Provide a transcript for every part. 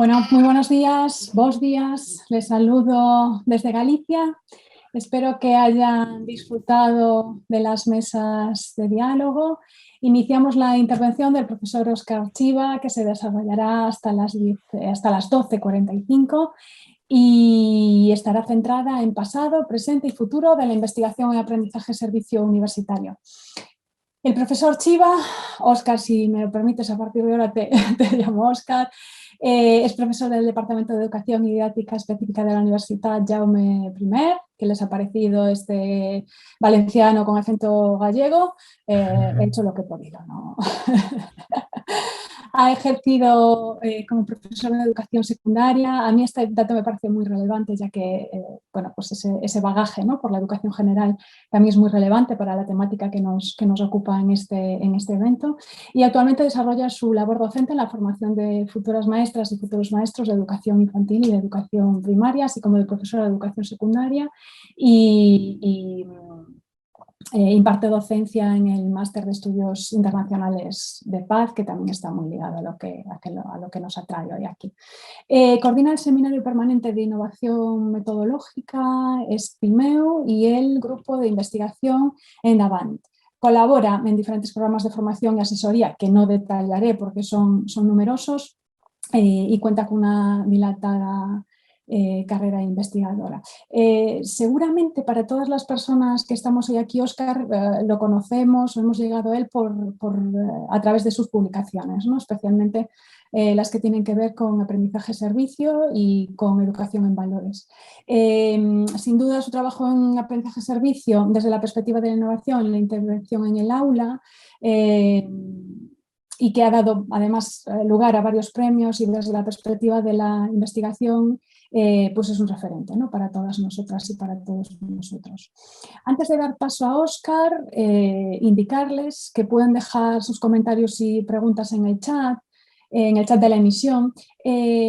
Bueno, muy buenos días, bos días. Les saludo desde Galicia. Espero que hayan disfrutado de las mesas de diálogo. Iniciamos la intervención del profesor Óscar Chiva, que se desarrollará hasta las 12:45 y estará centrada en pasado, presente y futuro de la investigación en aprendizaje-servicio universitario. El profesor Chiva, Óscar, si me lo permites, a partir de ahora te llamo Óscar, es profesor del Departamento de Educación y Didáctica Específica de la Universidad Jaume I. ¿Qué les ha parecido este valenciano con acento gallego? He hecho lo que he podido, ¿no? Ha ejercido como profesor de educación secundaria. A mí este dato me parece muy relevante, ya que bueno, pues ese bagaje, ¿no?, por la educación general también es muy relevante para la temática que nos ocupa en este evento. Y actualmente desarrolla su labor docente en la formación de futuras maestras y futuros maestros de educación infantil y de educación primaria, así como de profesora de educación secundaria, y imparte docencia en el Máster de Estudios Internacionales de Paz, que también está muy ligado a lo que nos atrae hoy aquí. Coordina el Seminario Permanente de Innovación Metodológica, SPIMEU, y el Grupo de Investigación en Avant. Colabora en diferentes programas de formación y asesoría, que no detallaré porque son numerosos, y cuenta con una dilatada carrera investigadora. Seguramente para todas las personas que estamos hoy aquí, Óscar, lo conocemos o hemos llegado a él a través de sus publicaciones, ¿no?, especialmente las que tienen que ver con aprendizaje-servicio y con educación en valores. Sin duda, su trabajo en aprendizaje-servicio desde la perspectiva de la innovación, la intervención en el aula, y que ha dado además lugar a varios premios, y desde la perspectiva de la investigación, pues es un referente, ¿no?, para todas nosotras y para todos nosotros. Antes de dar paso a Óscar, indicarles que pueden dejar sus comentarios y preguntas en el chat de la emisión.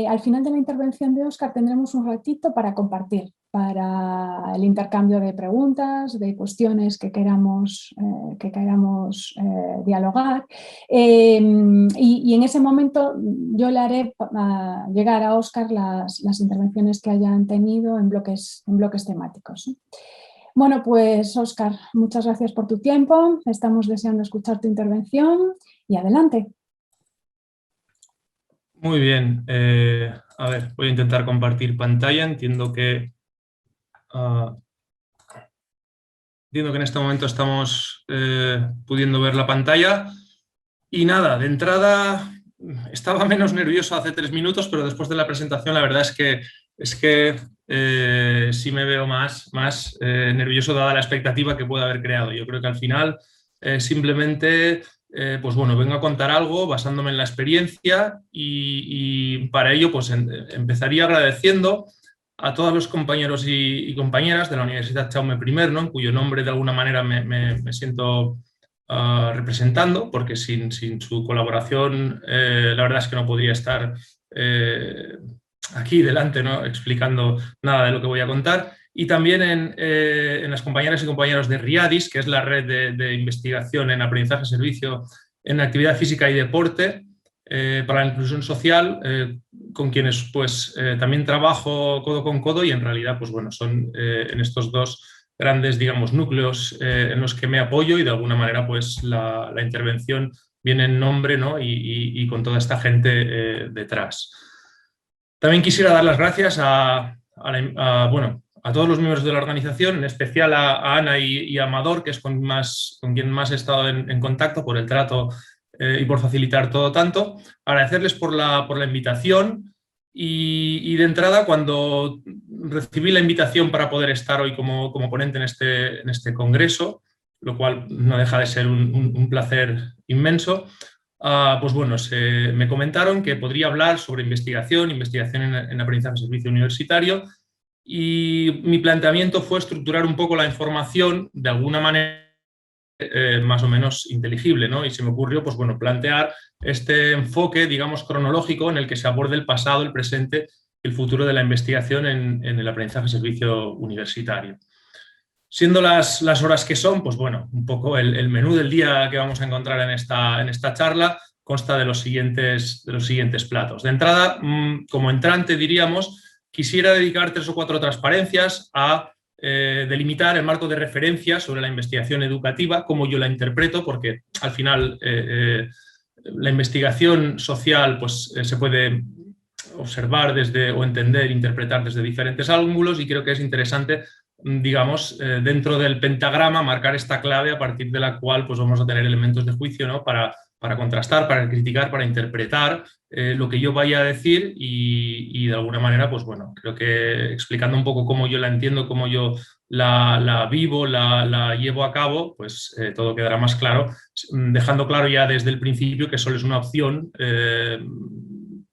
Al final de la intervención de Óscar tendremos un ratito para compartir, para el intercambio de preguntas, de cuestiones que queramos dialogar, y en ese momento yo le haré llegar a Óscar las intervenciones que hayan tenido en bloques temáticos. Bueno, pues Óscar, muchas gracias por tu tiempo, estamos deseando escuchar tu intervención y adelante. Muy bien, a ver, voy a intentar compartir pantalla. Entiendo que en este momento estamos pudiendo ver la pantalla. Y nada, de entrada estaba menos nervioso hace 3 minutos, pero después de la presentación la verdad es que sí me veo más nervioso dada la expectativa que pueda haber creado. Yo creo que al final simplemente pues bueno, vengo a contar algo basándome en la experiencia, y para ello pues empezaría agradeciendo a todos los compañeros y compañeras de la Universidad Jaume I, ¿no?, en cuyo nombre de alguna manera me siento representando, porque sin su colaboración la verdad es que no podría estar aquí delante, ¿no?, explicando nada de lo que voy a contar. Y también en las compañeras y compañeros de RIADIS, que es la red de investigación en aprendizaje-servicio en actividad física y deporte para la inclusión social, con quienes pues también trabajo codo con codo, y en realidad pues bueno, son en estos dos grandes, digamos, núcleos en los que me apoyo, y de alguna manera pues la intervención viene en nombre, ¿no?, y con toda esta gente detrás. También quisiera dar las gracias a todos los miembros de la organización, en especial a Ana y a Amador, que es con quien más he estado en contacto, por el trato y por facilitar todo tanto. Agradecerles por la invitación, y de entrada, cuando recibí la invitación para poder estar hoy como ponente en este congreso, lo cual no deja de ser un placer inmenso, pues bueno, me comentaron que podría hablar sobre investigación en aprendizaje-servicio universitario, y mi planteamiento fue estructurar un poco la información de alguna manera más o menos inteligible, ¿no? Y se me ocurrió pues bueno, plantear este enfoque, digamos, cronológico, en el que se aborde el pasado, el presente y el futuro de la investigación en el aprendizaje-servicio universitario. Siendo las horas que son, pues bueno, un poco el menú del día que vamos a encontrar en esta charla, consta de los siguientes platos. De entrada, como entrante diríamos, quisiera dedicar 3 o 4 transparencias a delimitar el marco de referencia sobre la investigación educativa, cómo yo la interpreto, porque al final la investigación social pues, se puede observar desde, o entender, interpretar desde diferentes ángulos, y creo que es interesante, digamos, dentro del pentagrama marcar esta clave a partir de la cual pues, vamos a tener elementos de juicio, ¿no? para contrastar, para criticar, para interpretar lo que yo vaya a decir y de alguna manera, pues bueno, creo que explicando un poco cómo yo la entiendo, cómo yo la vivo, la llevo a cabo, pues todo quedará más claro, dejando claro ya desde el principio que solo es una opción,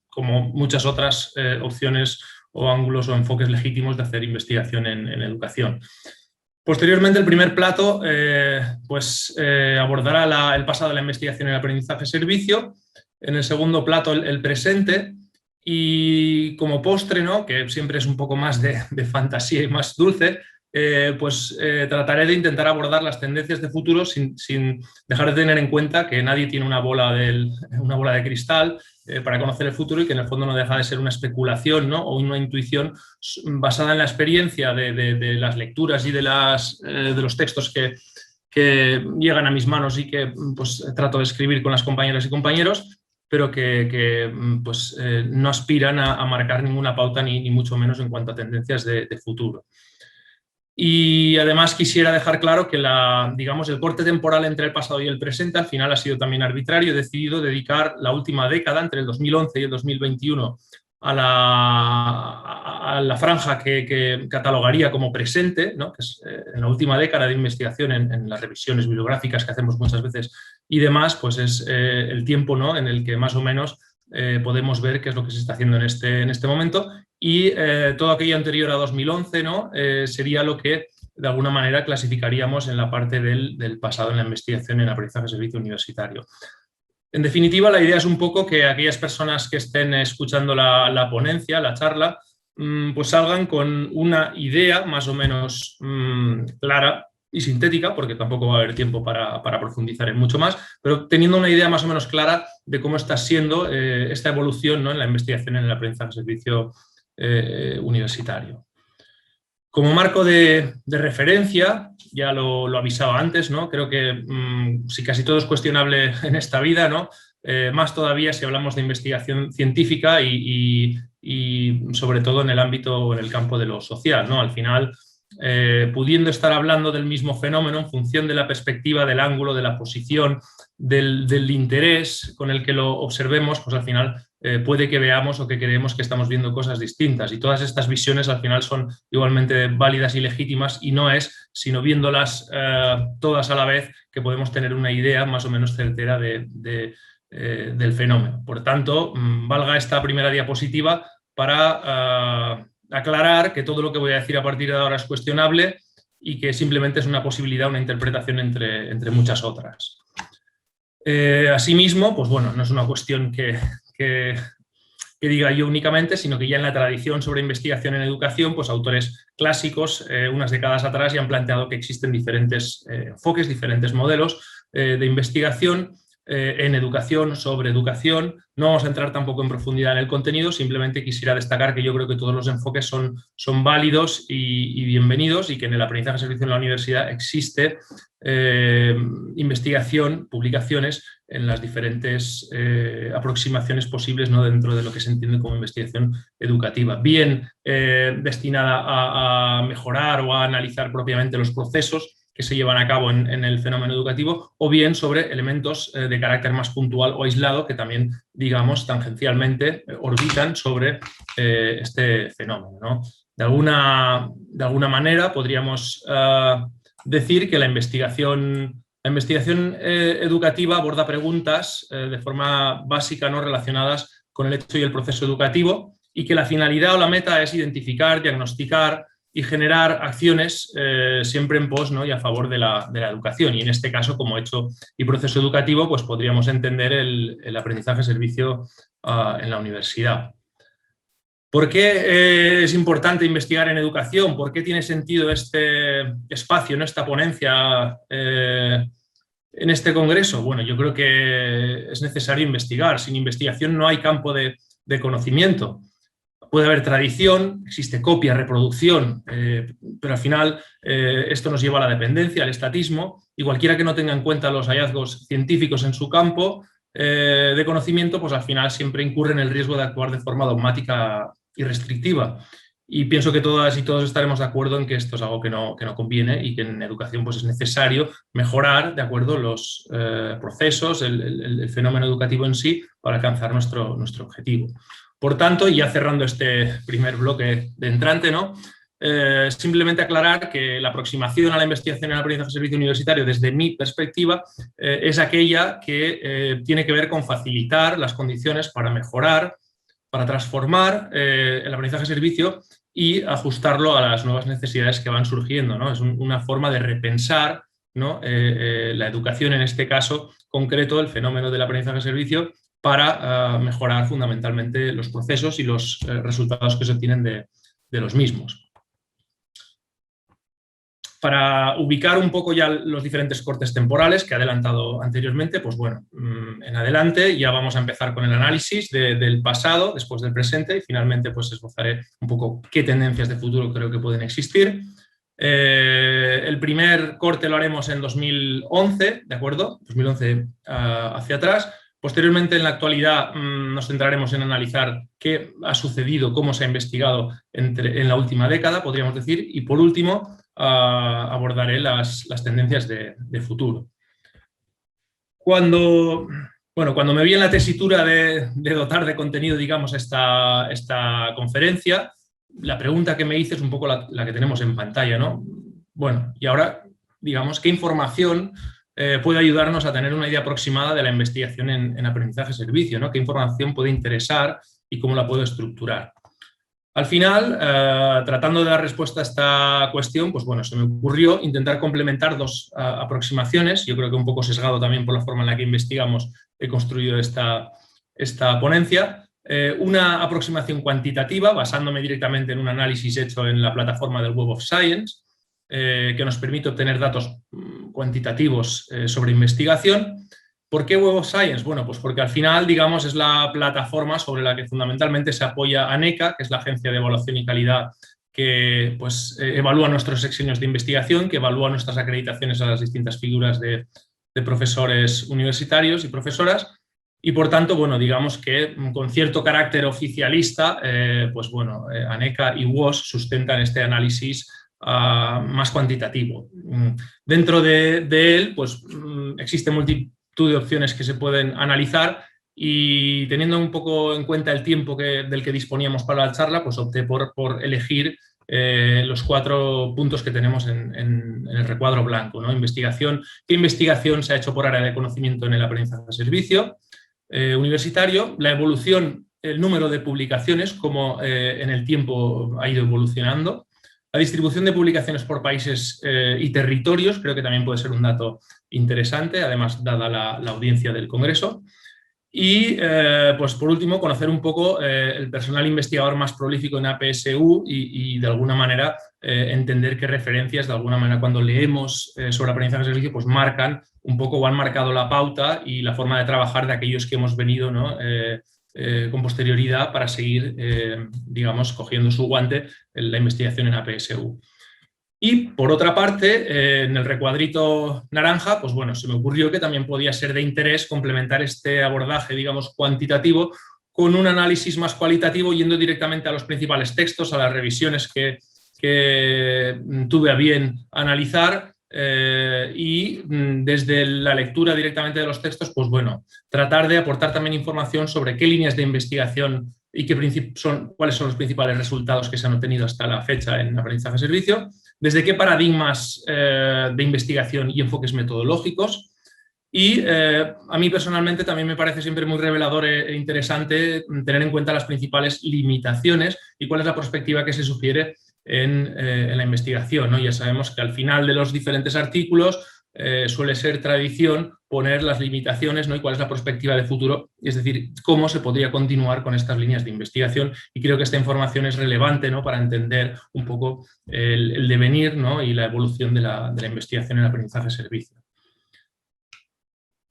como muchas otras opciones o ángulos o enfoques legítimos de hacer investigación en educación. Posteriormente, el primer plato abordará el pasado de la investigación en el aprendizaje-servicio. En el segundo plato, el presente. Y como postre, ¿no? Que siempre es un poco más de fantasía y más dulce, trataré de intentar abordar las tendencias de futuro sin dejar de tener en cuenta que nadie tiene una bola de cristal para conocer el futuro, y que en el fondo no deja de ser una especulación, ¿no? O una intuición basada en la experiencia de las lecturas y de los textos que llegan a mis manos y que pues, trato de escribir con las compañeras y compañeros, pero que no aspiran a marcar ninguna pauta ni mucho menos en cuanto a tendencias de futuro. Y además quisiera dejar claro que el corte temporal entre el pasado y el presente al final ha sido también arbitrario. He decidido dedicar la última década, entre el 2011 y el 2021, a la franja que catalogaría como presente, ¿no? Que es en la última década de investigación en las revisiones bibliográficas que hacemos muchas veces y demás, pues es el tiempo, ¿no? En el que más o menos podemos ver qué es lo que se está haciendo en este momento, y todo aquello anterior a 2011, ¿no? Sería lo que de alguna manera clasificaríamos en la parte del pasado en la investigación en aprendizaje-servicio universitario. En definitiva, la idea es un poco que aquellas personas que estén escuchando la ponencia, la charla, pues salgan con una idea más o menos clara y sintética, porque tampoco va a haber tiempo para profundizar en mucho más, pero teniendo una idea más o menos clara de cómo está siendo esta evolución, ¿no? En la investigación en el aprendizaje-servicio universitario. Como marco de referencia, ya lo avisaba antes, ¿no? Creo que si casi todo es cuestionable en esta vida, ¿no? Más todavía si hablamos de investigación científica y sobre todo en el ámbito o en el campo de lo social, ¿no? Al final, pudiendo estar hablando del mismo fenómeno en función de la perspectiva, del ángulo, de la posición, del interés con el que lo observemos, pues al final puede que veamos o que creemos que estamos viendo cosas distintas, y todas estas visiones al final son igualmente válidas y legítimas, y no es sino viéndolas todas a la vez que podemos tener una idea más o menos certera del fenómeno. Por tanto, valga esta primera diapositiva para aclarar que todo lo que voy a decir a partir de ahora es cuestionable y que simplemente es una posibilidad, una interpretación entre muchas otras. Asimismo, pues bueno, no es una cuestión que diga yo únicamente, sino que ya en la tradición sobre investigación en educación, pues autores clásicos, unas décadas atrás, ya han planteado que existen diferentes enfoques, diferentes modelos de investigación en educación, sobre educación. No vamos a entrar tampoco en profundidad en el contenido, simplemente quisiera destacar que yo creo que todos los enfoques son válidos y bienvenidos, y que en el aprendizaje-servicio en la universidad existe investigación, publicaciones en las diferentes aproximaciones posibles, ¿no? Dentro de lo que se entiende como investigación educativa, bien destinada a mejorar o a analizar propiamente los procesos que se llevan a cabo en el fenómeno educativo, o bien sobre elementos de carácter más puntual o aislado que también, digamos, tangencialmente orbitan sobre este fenómeno, ¿no? De alguna manera podríamos decir que la investigación educativa aborda preguntas de forma básica, no relacionadas con el hecho y el proceso educativo, y que la finalidad o la meta es identificar, diagnosticar y generar acciones siempre en pos, ¿no? y a favor de la educación. Y en este caso, como hecho y proceso educativo, pues podríamos entender el aprendizaje-servicio en la universidad. ¿Por qué es importante investigar en educación? ¿Por qué tiene sentido este espacio, ¿no? Esta ponencia en este congreso? Bueno, yo creo que es necesario investigar. Sin investigación no hay campo de conocimiento. Puede haber tradición, existe copia, reproducción, pero al final esto nos lleva a la dependencia, al estatismo, y cualquiera que no tenga en cuenta los hallazgos científicos en su campo de conocimiento, pues al final siempre incurre en el riesgo de actuar de forma dogmática y restrictiva. Y pienso que todas y todos estaremos de acuerdo en que esto es algo que no conviene y que en educación pues, es necesario mejorar, de acuerdo, los procesos, el fenómeno educativo en sí, para alcanzar nuestro objetivo. Por tanto, y ya cerrando este primer bloque de entrante, ¿no? Simplemente aclarar que la aproximación a la investigación en el aprendizaje de servicio universitario, desde mi perspectiva, es aquella que tiene que ver con facilitar las condiciones para mejorar, para transformar el aprendizaje de servicio y ajustarlo a las nuevas necesidades que van surgiendo, ¿no? Es una forma de repensar, ¿no? La educación, en este caso concreto, el fenómeno del aprendizaje de servicio, para mejorar fundamentalmente los procesos y los resultados que se obtienen de los mismos. Para ubicar un poco ya los diferentes cortes temporales que he adelantado anteriormente, pues bueno, en adelante ya vamos a empezar con el análisis del pasado, después del presente, y finalmente pues esbozaré un poco qué tendencias de futuro creo que pueden existir. El primer corte lo haremos en 2011, ¿de acuerdo? 2011 hacia atrás. Posteriormente, en la actualidad, nos centraremos en analizar qué ha sucedido, cómo se ha investigado en la última década, podríamos decir, y por último abordaré las tendencias de futuro. Cuando me vi en la tesitura de dotar de contenido, digamos, esta conferencia, la pregunta que me hice es un poco la que tenemos en pantalla, ¿no? Bueno, y ahora, digamos, ¿qué información puede ayudarnos a tener una idea aproximada de la investigación en aprendizaje-servicio, ¿no? ¿Qué información puede interesar y cómo la puedo estructurar? Al final, tratando de dar respuesta a esta cuestión, pues bueno, se me ocurrió intentar complementar dos aproximaciones. Yo creo que un poco sesgado también por la forma en la que investigamos, he construido esta ponencia. Una aproximación cuantitativa, basándome directamente en un análisis hecho en la plataforma del Web of Science, que nos permite obtener datos cuantitativos sobre investigación. ¿Por qué Web of Science? Bueno, pues porque al final, digamos, es la plataforma sobre la que fundamentalmente se apoya ANECA, que es la Agencia de Evaluación y Calidad que pues, evalúa nuestros sexenios de investigación, que evalúa nuestras acreditaciones a las distintas figuras de profesores universitarios y profesoras. Y por tanto, bueno, digamos que con cierto carácter oficialista, pues bueno, ANECA y WOS sustentan este análisis más cuantitativo. Dentro de él, pues existe multitud de opciones que se pueden analizar y teniendo un poco en cuenta el tiempo del que disponíamos para la charla, pues opté por elegir los 4 puntos que tenemos en el recuadro blanco, ¿no? Investigación. ¿Qué investigación se ha hecho por área de conocimiento en el aprendizaje de servicio universitario? La evolución, el número de publicaciones, cómo en el tiempo ha ido evolucionando. La distribución de publicaciones por países y territorios, creo que también puede ser un dato interesante, además dada la audiencia del Congreso. Y, pues por último, conocer un poco el personal investigador más prolífico en APSU y de alguna manera entender qué referencias, de alguna manera, cuando leemos sobre aprendizaje de servicio, pues marcan un poco o han marcado la pauta y la forma de trabajar de aquellos que hemos venido, ¿no? Con posterioridad para seguir, digamos, cogiendo su guante en la investigación en APSU. Y por otra parte, en el recuadrito naranja, pues bueno, se me ocurrió que también podía ser de interés complementar este abordaje, digamos, cuantitativo con un análisis más cualitativo, yendo directamente a los principales textos, a las revisiones que tuve a bien analizar, y desde la lectura directamente de los textos, pues bueno, tratar de aportar también información sobre qué líneas de investigación y cuáles son los principales resultados que se han obtenido hasta la fecha en aprendizaje de servicio, desde qué paradigmas de investigación y enfoques metodológicos. Y a mí personalmente también me parece siempre muy revelador e interesante tener en cuenta las principales limitaciones y cuál es la perspectiva que se sugiere en la investigación, ¿no? Ya sabemos que al final de los diferentes artículos suele ser tradición poner las limitaciones, ¿no? Y cuál es la perspectiva de futuro, es decir, cómo se podría continuar con estas líneas de investigación, y creo que esta información es relevante, ¿no? Para entender un poco el devenir, ¿no? Y la evolución de la investigación en aprendizaje de servicio.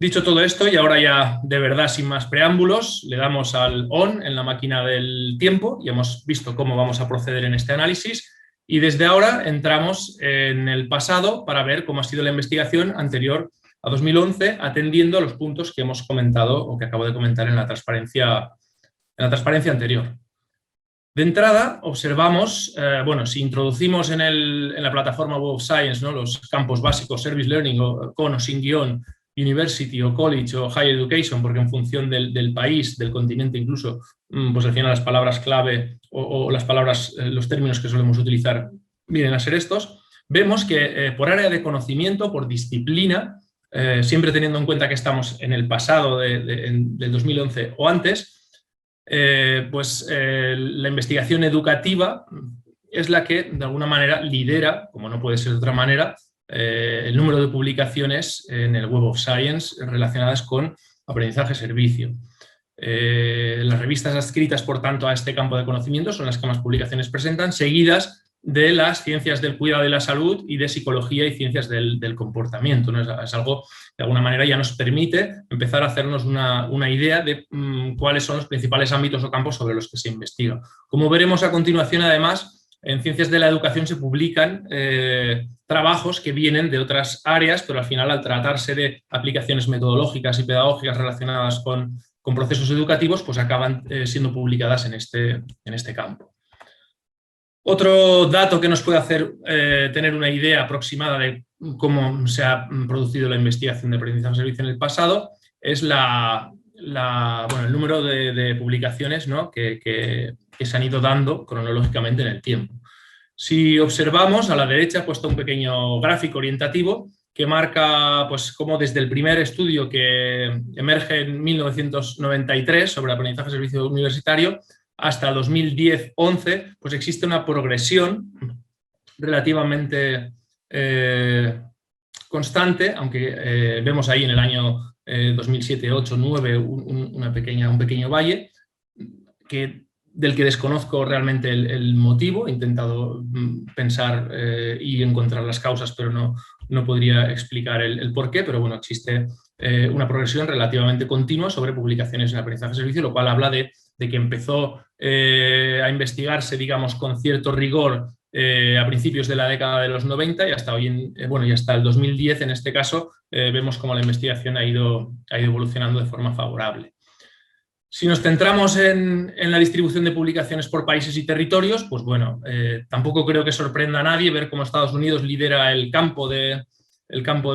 Dicho todo esto, y ahora ya de verdad sin más preámbulos, le damos al on en la máquina del tiempo y hemos visto cómo vamos a proceder en este análisis. Y desde ahora entramos en el pasado para ver cómo ha sido la investigación anterior a 2011, atendiendo a los puntos que hemos comentado o que acabo de comentar en la transparencia anterior. De entrada, observamos, si introducimos en la plataforma Web of Science, ¿no?, los campos básicos, Service Learning, o con o sin guión, University o College o Higher Education, porque en función del país, del continente incluso, pues al final las palabras clave o las palabras, los términos que solemos utilizar vienen a ser estos. Vemos que por área de conocimiento, por disciplina, siempre teniendo en cuenta que estamos en el pasado del 2011 o antes, la investigación educativa es la que de alguna manera lidera, como no puede ser de otra manera, el número de publicaciones en el Web of Science relacionadas con aprendizaje-servicio. Las revistas adscritas, por tanto, a este campo de conocimiento son las que más publicaciones presentan, seguidas de las ciencias del cuidado y la salud y de psicología y ciencias del comportamiento, ¿no? Es algo que de alguna manera ya nos permite empezar a hacernos una idea de cuáles son los principales ámbitos o campos sobre los que se investiga. Como veremos a continuación, además, en ciencias de la educación se publican trabajos que vienen de otras áreas, pero al final, al tratarse de aplicaciones metodológicas y pedagógicas relacionadas con procesos educativos, pues acaban siendo publicadas en este campo. Otro dato que nos puede hacer tener una idea aproximada de cómo se ha producido la investigación de aprendizaje-servicio en el pasado es el número de publicaciones, ¿no?, que se han ido dando cronológicamente en el tiempo. Si observamos, a la derecha he puesto un pequeño gráfico orientativo que marca pues, cómo desde el primer estudio que emerge en 1993 sobre aprendizaje-servicio universitario hasta 2010-11, pues existe una progresión relativamente constante, aunque vemos ahí en el año 2007, 8, 9 un pequeño valle del que desconozco realmente el motivo. He intentado pensar y encontrar las causas, pero no podría explicar el porqué, pero bueno, existe una progresión relativamente continua sobre publicaciones en aprendizaje-servicio, lo cual habla de que empezó a investigarse, digamos, con cierto rigor a principios de la década de los 90 y hasta hoy, y hasta el 2010, en este caso, vemos cómo la investigación ha ido evolucionando de forma favorable. Si nos centramos en la distribución de publicaciones por países y territorios, pues bueno, tampoco creo que sorprenda a nadie ver cómo Estados Unidos lidera el campo de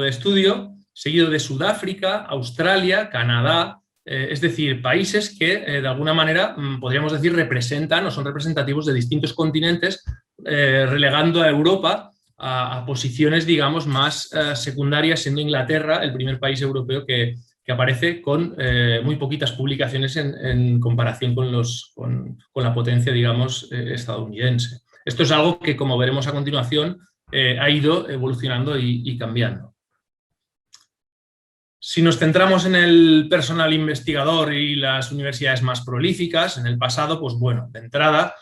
estudio, seguido de Sudáfrica, Australia, Canadá, es decir, países que de alguna manera podríamos decir representan o son representativos de distintos continentes, relegando a Europa a posiciones, digamos, más secundarias, siendo Inglaterra el primer país europeo que aparece con muy poquitas publicaciones en comparación con la potencia, digamos, estadounidense. Esto es algo que, como veremos a continuación, ha ido evolucionando y cambiando. Si nos centramos en el personal investigador y las universidades más prolíficas, en el pasado, pues bueno, de entrada,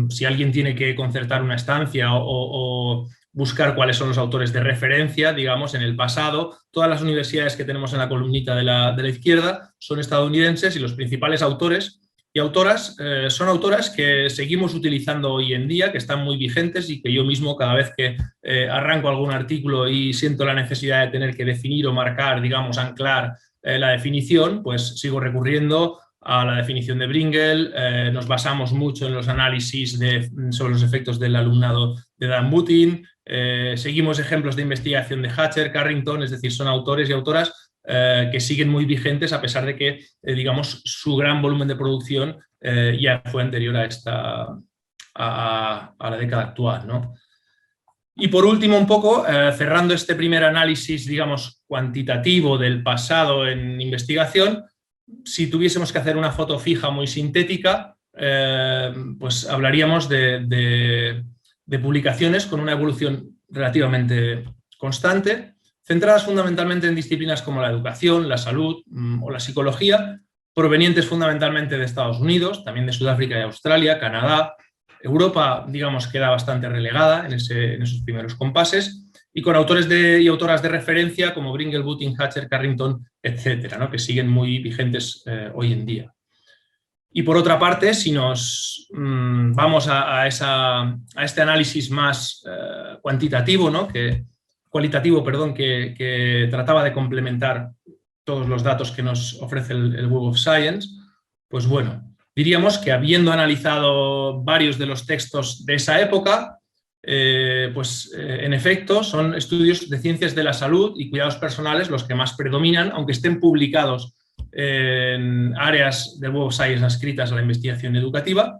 si alguien tiene que concertar una estancia o buscar cuáles son los autores de referencia, digamos, en el pasado, todas las universidades que tenemos en la columnita de la izquierda son estadounidenses y los principales autores y autoras son autoras que seguimos utilizando hoy en día, que están muy vigentes y que yo mismo cada vez que arranco algún artículo y siento la necesidad de tener que definir o marcar, digamos, anclar la definición, pues sigo recurriendo a la definición de Bringel. Nos basamos mucho en los análisis sobre los efectos del alumnado de Dan Butin. Seguimos ejemplos de investigación de Hatcher, Carrington, es decir, son autores y autoras que siguen muy vigentes a pesar de que, digamos, su gran volumen de producción ya fue anterior a la década actual, ¿no? Y por último, un poco, cerrando este primer análisis, digamos, cuantitativo del pasado en investigación, si tuviésemos que hacer una foto fija muy sintética, pues hablaríamos de publicaciones con una evolución relativamente constante, centradas fundamentalmente en disciplinas como la educación, la salud o la psicología, provenientes fundamentalmente de Estados Unidos, también de Sudáfrica y Australia, Canadá. Europa, digamos, queda bastante relegada en esos primeros compases. y con autores y autoras de referencia como Bringle, Butting, Hatcher, Carrington, etcétera, ¿no? Que siguen muy vigentes hoy en día. Y por otra parte, si nos vamos a este análisis más cualitativo, ¿no? que trataba de complementar todos los datos que nos ofrece el Web of Science, pues bueno, diríamos que habiendo analizado varios de los textos de esa época, en efecto son estudios de ciencias de la salud y cuidados personales los que más predominan, aunque estén publicados en áreas del Web of Science adscritas a la investigación educativa.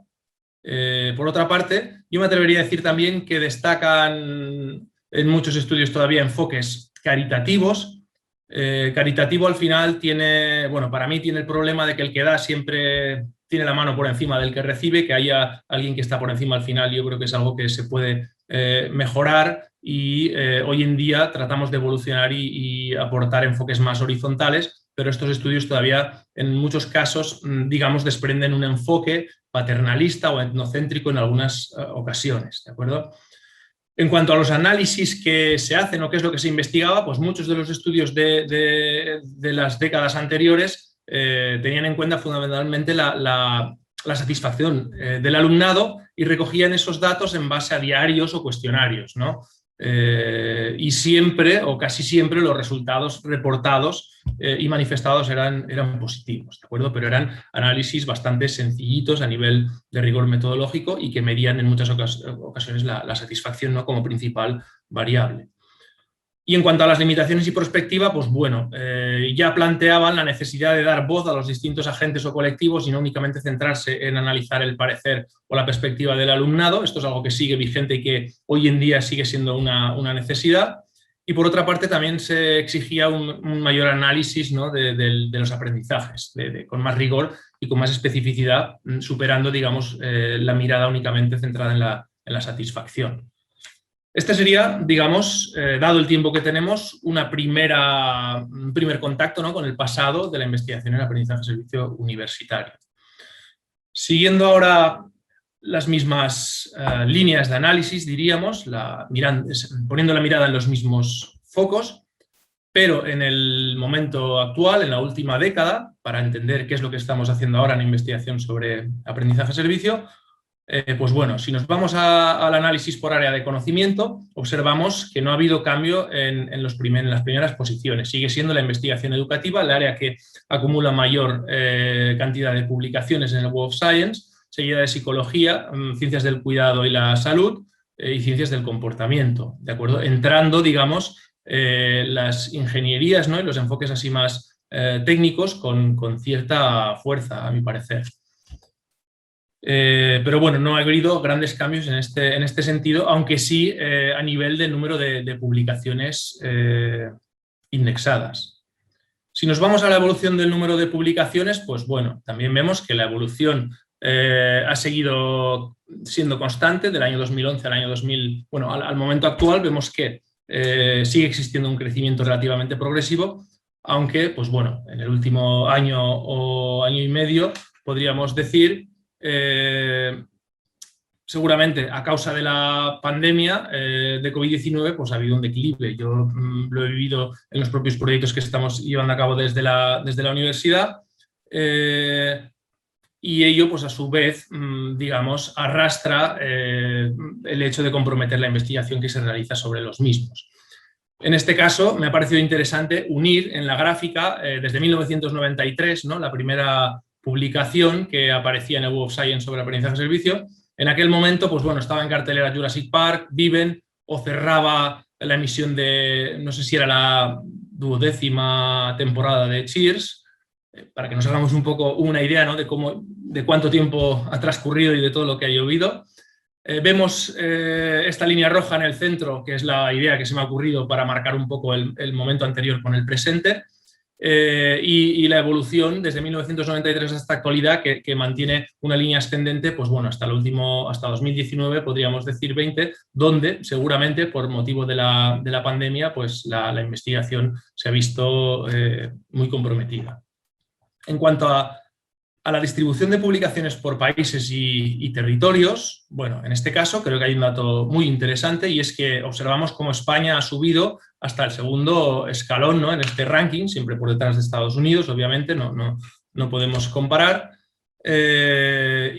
Por otra parte, yo me atrevería a decir también que destacan en muchos estudios todavía enfoques caritativos. Caritativo al final tiene, bueno, para mí tiene el problema de que el que da siempre tiene la mano por encima del que recibe, que haya alguien que está por encima al final, yo creo que es algo que se puede mejorar y hoy en día tratamos de evolucionar y aportar enfoques más horizontales, pero estos estudios todavía en muchos casos, digamos, desprenden un enfoque paternalista o etnocéntrico en algunas ocasiones, ¿de acuerdo? En cuanto a los análisis que se hacen o qué es lo que se investigaba, pues muchos de los estudios de las décadas anteriores tenían en cuenta fundamentalmente la satisfacción del alumnado y recogían esos datos en base a diarios o cuestionarios, ¿no? Y siempre o casi siempre los resultados reportados y manifestados eran positivos, ¿de acuerdo? Pero eran análisis bastante sencillitos a nivel de rigor metodológico y que medían en muchas ocasiones la satisfacción, ¿no? Como principal variable. Y en cuanto a las limitaciones y perspectiva, pues bueno, ya planteaban la necesidad de dar voz a los distintos agentes o colectivos y no únicamente centrarse en analizar el parecer o la perspectiva del alumnado. Esto es algo que sigue vigente y que hoy en día sigue siendo una necesidad. Y por otra parte también se exigía un mayor análisis, ¿no? de los aprendizajes, con más rigor y con más especificidad, superando, digamos, la mirada únicamente centrada en la satisfacción. Este sería, digamos, dado el tiempo que tenemos, un primer contacto, ¿no? con el pasado de la investigación en aprendizaje-servicio universitario. Siguiendo ahora las mismas líneas de análisis, diríamos, poniendo la mirada en los mismos focos, pero en el momento actual, en la última década, para entender qué es lo que estamos haciendo ahora en investigación sobre aprendizaje-servicio, pues bueno, si nos vamos al análisis por área de conocimiento, observamos que no ha habido cambio en las primeras posiciones. Sigue siendo la investigación educativa el área que acumula mayor cantidad de publicaciones en el Web of Science, seguida de psicología, ciencias del cuidado y la salud y ciencias del comportamiento, ¿de acuerdo? Entrando, digamos, las ingenierías, ¿no? y los enfoques así más técnicos con cierta fuerza, a mi parecer. Pero bueno, no ha habido grandes cambios en este sentido, aunque sí a nivel del número de publicaciones indexadas. Si nos vamos a la evolución del número de publicaciones, pues bueno, también vemos que la evolución ha seguido siendo constante del año 2011 al año 2000. Bueno, al momento actual vemos que sigue existiendo un crecimiento relativamente progresivo, aunque, pues bueno, en el último año o año y medio podríamos decir seguramente a causa de la pandemia de COVID-19 pues ha habido un declive. Yo lo he vivido en los propios proyectos que estamos llevando a cabo desde la universidad y ello pues a su vez digamos arrastra el hecho de comprometer la investigación que se realiza sobre los mismos. En este caso me ha parecido interesante unir en la gráfica desde 1993, ¿no? La primera publicación que aparecía en el Web of Science sobre aprendizaje-servicio. En aquel momento, pues bueno, estaba en cartelera Jurassic Park, Viven, o cerraba la emisión de, no sé si era la 12ª temporada de Cheers, para que nos hagamos un poco una idea, ¿no? de cuánto tiempo ha transcurrido y de todo lo que ha llovido. Vemos esta línea roja en el centro, que es la idea que se me ha ocurrido para marcar un poco el momento anterior con el presente. Y la evolución desde 1993 hasta la actualidad que mantiene una línea ascendente, pues bueno, hasta 2019, podríamos decir 20, donde seguramente por motivo de la pandemia pues la investigación se ha visto muy comprometida. En cuanto a a la distribución de publicaciones por países y territorios, bueno, en este caso creo que hay un dato muy interesante y es que observamos cómo España ha subido hasta el segundo escalón, ¿no?, en este ranking, siempre por detrás de Estados Unidos, obviamente, no podemos comparar.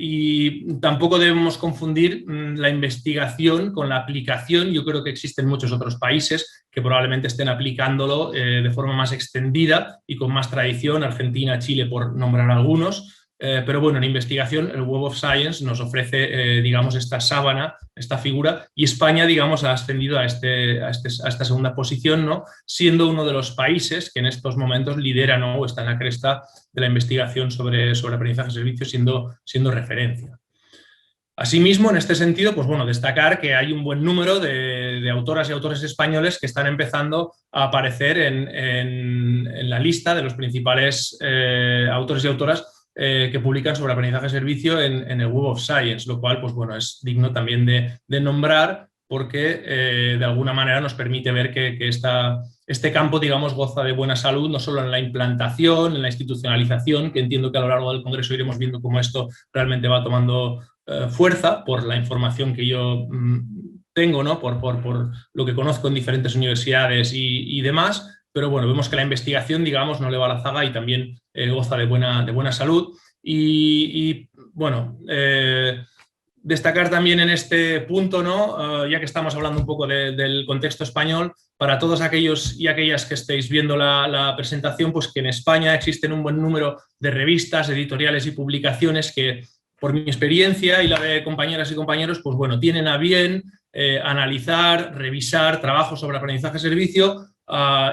Y tampoco debemos confundir la investigación con la aplicación. Yo creo que existen muchos otros países que probablemente estén aplicándolo de forma más extendida y con más tradición, Argentina, Chile, por nombrar algunos. Pero bueno, en investigación el Web of Science nos ofrece, digamos, esta sábana, esta figura, y España, digamos, ha ascendido a esta segunda posición, ¿no?, siendo uno de los países que en estos momentos lidera, ¿no?, o está en la cresta de la investigación sobre aprendizaje de servicios, siendo referencia. Asimismo, en este sentido, pues bueno, destacar que hay un buen número de autoras y autores españoles que están empezando a aparecer en la lista de los principales autores y autoras que publican sobre aprendizaje de servicio en el Web of Science, lo cual, pues bueno, es digno también de nombrar porque de alguna manera nos permite ver que este campo, digamos, goza de buena salud, no solo en la implantación, en la institucionalización, que entiendo que a lo largo del Congreso iremos viendo cómo esto realmente va tomando fuerza por la información que yo tengo, ¿no?, por lo que conozco en diferentes universidades y demás. Pero bueno, vemos que la investigación, digamos, no le va a la zaga y también goza de buena salud. Y bueno, destacar también en este punto, ¿no?, ya que estamos hablando un poco del contexto español, para todos aquellos y aquellas que estéis viendo la presentación, pues que en España existen un buen número de revistas, editoriales y publicaciones que, por mi experiencia y la de compañeras y compañeros, pues bueno, tienen a bien analizar, revisar trabajos sobre aprendizaje de servicio,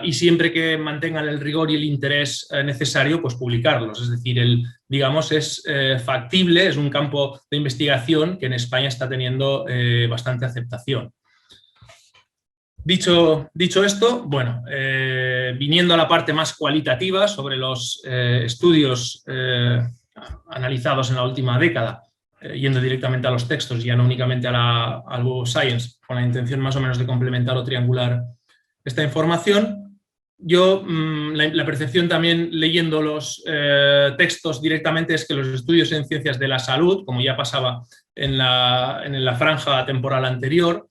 y siempre que mantengan el rigor y el interés necesario, pues publicarlos. Es decir, digamos, es factible, es un campo de investigación que en España está teniendo bastante aceptación. Dicho esto, bueno, viniendo a la parte más cualitativa sobre los estudios analizados en la última década, yendo directamente a los textos, ya no únicamente al Web of Science, con la intención más o menos de complementar o triangular esta información. Yo, la percepción también leyendo los textos directamente es que los estudios en ciencias de la salud, como ya pasaba en la franja temporal anterior,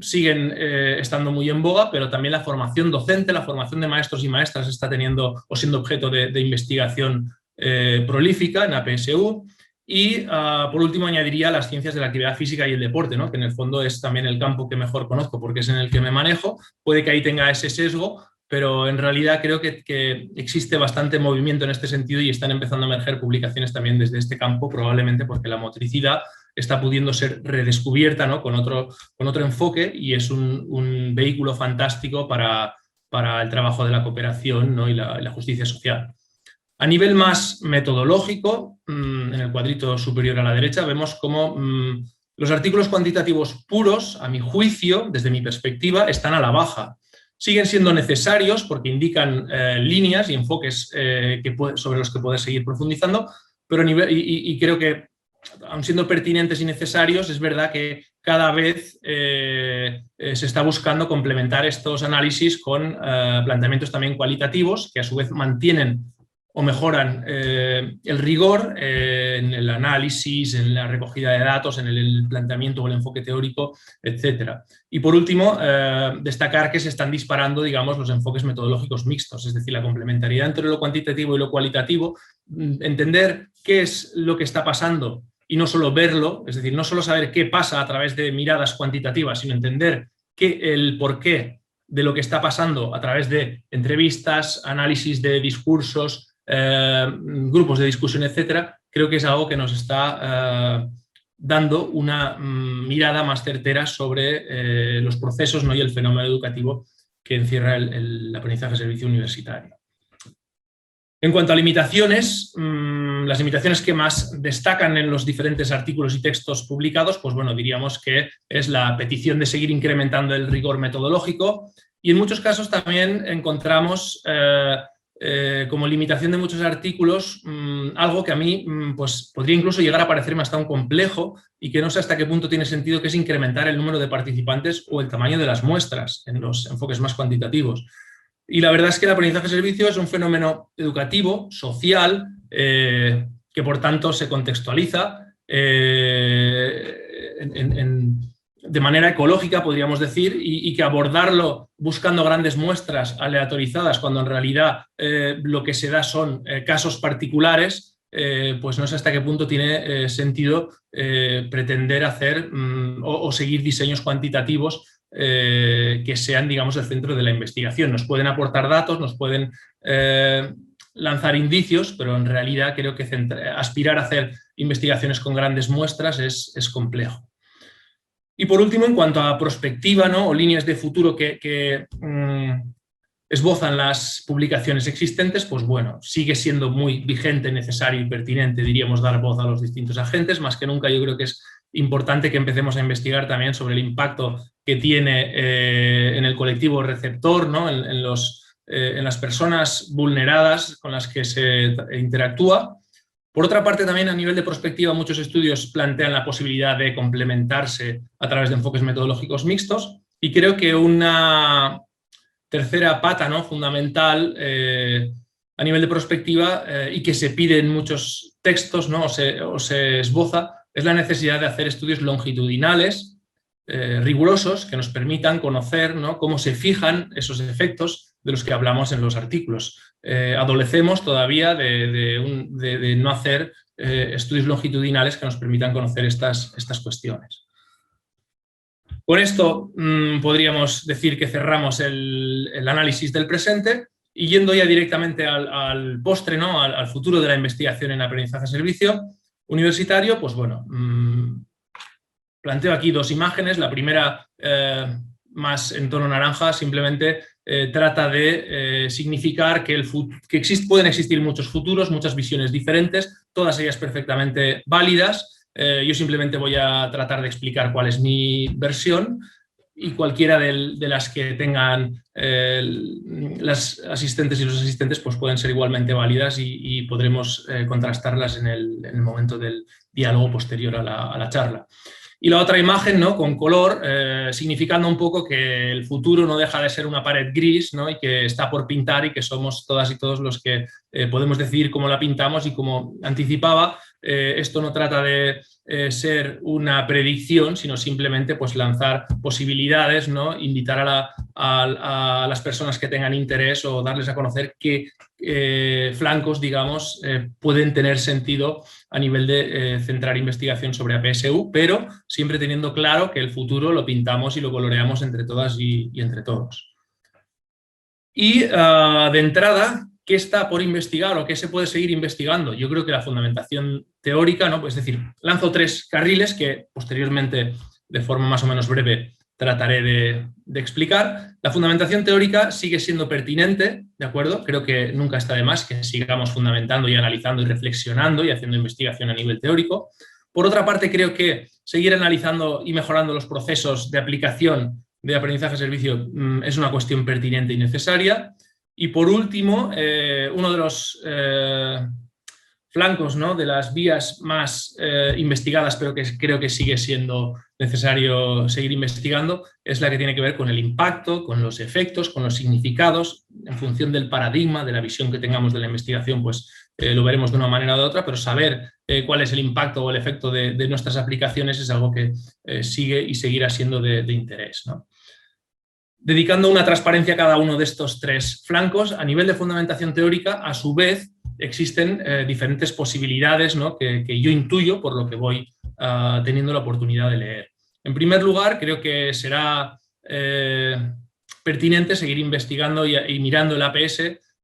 siguen estando muy en boga, pero también la formación docente, la formación de maestros y maestras está teniendo o siendo objeto de investigación prolífica en APSU. Y por último añadiría las ciencias de la actividad física y el deporte, ¿no?, que en el fondo es también el campo que mejor conozco porque es en el que me manejo. Puede que ahí tenga ese sesgo, pero en realidad creo que existe bastante movimiento en este sentido y están empezando a emerger publicaciones también desde este campo, probablemente porque la motricidad está pudiendo ser redescubierta, ¿no?, con otro enfoque, y es un vehículo fantástico para el trabajo de la cooperación, ¿no?, y la justicia social. A nivel más metodológico, en el cuadrito superior a la derecha, vemos cómo los artículos cuantitativos puros, a mi juicio, desde mi perspectiva, están a la baja. Siguen siendo necesarios porque indican líneas y enfoques sobre los que poder seguir profundizando, pero creo que, aun siendo pertinentes y necesarios, es verdad que cada vez se está buscando complementar estos análisis con planteamientos también cualitativos que a su vez mantienen o mejoran el rigor en el análisis, en la recogida de datos, en el planteamiento o el enfoque teórico, etc. Y por último, destacar que se están disparando, digamos, los enfoques metodológicos mixtos, es decir, la complementariedad entre lo cuantitativo y lo cualitativo, entender qué es lo que está pasando y no solo verlo, es decir, no solo saber qué pasa a través de miradas cuantitativas, sino entender el porqué de lo que está pasando a través de entrevistas, análisis de discursos, grupos de discusión, etcétera. Creo que es algo que nos está dando una mirada más certera sobre los procesos, ¿no?, y el fenómeno educativo que encierra el aprendizaje de servicio universitario. En cuanto a limitaciones, las limitaciones que más destacan en los diferentes artículos y textos publicados, pues bueno, diríamos que es la petición de seguir incrementando el rigor metodológico, y en muchos casos también encontramos como limitación de muchos artículos algo que a mí pues podría incluso llegar a parecerme hasta un complejo y que no sé hasta qué punto tiene sentido, que es incrementar el número de participantes o el tamaño de las muestras en los enfoques más cuantitativos. Y la verdad es que el aprendizaje de servicio es un fenómeno educativo, social, que por tanto se contextualiza de manera ecológica, podríamos decir, y que abordarlo buscando grandes muestras aleatorizadas, cuando en realidad lo que se da son casos particulares, pues no sé hasta qué punto tiene sentido pretender hacer o seguir diseños cuantitativos que sean, digamos, el centro de la investigación. Nos pueden aportar datos, nos pueden lanzar indicios, pero en realidad creo que aspirar a hacer investigaciones con grandes muestras es complejo. Y por último, en cuanto a prospectiva, ¿no?, o líneas de futuro que esbozan las publicaciones existentes, pues bueno, sigue siendo muy vigente, necesario y pertinente, diríamos, dar voz a los distintos agentes. Más que nunca yo creo que es importante que empecemos a investigar también sobre el impacto que tiene en el colectivo receptor, ¿no?, en las personas vulneradas con las que se interactúa. Por otra parte, también a nivel de prospectiva, muchos estudios plantean la posibilidad de complementarse a través de enfoques metodológicos mixtos, y creo que una tercera pata, ¿no?, fundamental a nivel de prospectiva y que se pide en muchos textos, ¿no?, o se esboza, es la necesidad de hacer estudios longitudinales, rigurosos, que nos permitan conocer, ¿no?, cómo se fijan esos efectos de los que hablamos en los artículos. Adolecemos todavía de no hacer estudios longitudinales que nos permitan conocer estas cuestiones. Con esto podríamos decir que cerramos el análisis del presente, y yendo ya directamente al postre, ¿no?, al futuro de la investigación en aprendizaje-servicio universitario, pues bueno, planteo aquí dos imágenes. La primera, más en tono naranja, simplemente trata de significar que pueden existir muchos futuros, muchas visiones diferentes, todas ellas perfectamente válidas. Yo simplemente voy a tratar de explicar cuál es mi versión, y cualquiera de las que tengan las asistentes y los asistentes pues pueden ser igualmente válidas, y podremos contrastarlas en el momento del diálogo posterior a la charla. Y la otra imagen, ¿no?, con color, significando un poco que el futuro no deja de ser una pared gris, ¿no?, y que está por pintar, y que somos todas y todos los que podemos decidir cómo la pintamos. Y como anticipaba, esto no trata de ser una predicción, sino simplemente pues lanzar posibilidades, ¿no?, invitar a las personas que tengan interés, o darles a conocer qué flancos, digamos, pueden tener sentido a nivel de centrar investigación sobre APSU, pero siempre teniendo claro que el futuro lo pintamos y lo coloreamos entre todas y entre todos. Y de entrada, ¿qué está por investigar o qué se puede seguir investigando? Yo creo que la fundamentación teórica, ¿no?, pues es decir, lanzo tres carriles que posteriormente, de forma más o menos breve, trataré de explicar. La fundamentación teórica sigue siendo pertinente, ¿de acuerdo? Creo que nunca está de más que sigamos fundamentando y analizando y reflexionando y haciendo investigación a nivel teórico. Por otra parte, creo que seguir analizando y mejorando los procesos de aplicación de aprendizaje-servicio es una cuestión pertinente y necesaria. Y por último, uno de los flancos, ¿no?, de las vías más investigadas, pero que creo que sigue siendo necesario seguir investigando, es la que tiene que ver con el impacto, con los efectos, con los significados. En función del paradigma, de la visión que tengamos de la investigación, pues lo veremos de una manera o de otra, pero saber cuál es el impacto o el efecto de nuestras aplicaciones es algo que sigue y seguirá siendo de interés, ¿no? Dedicando una transparencia a cada uno de estos tres flancos, a nivel de fundamentación teórica, a su vez, existen diferentes posibilidades, ¿no?, que yo intuyo por lo que voy teniendo la oportunidad de leer. En primer lugar, creo que será pertinente seguir investigando y mirando el APS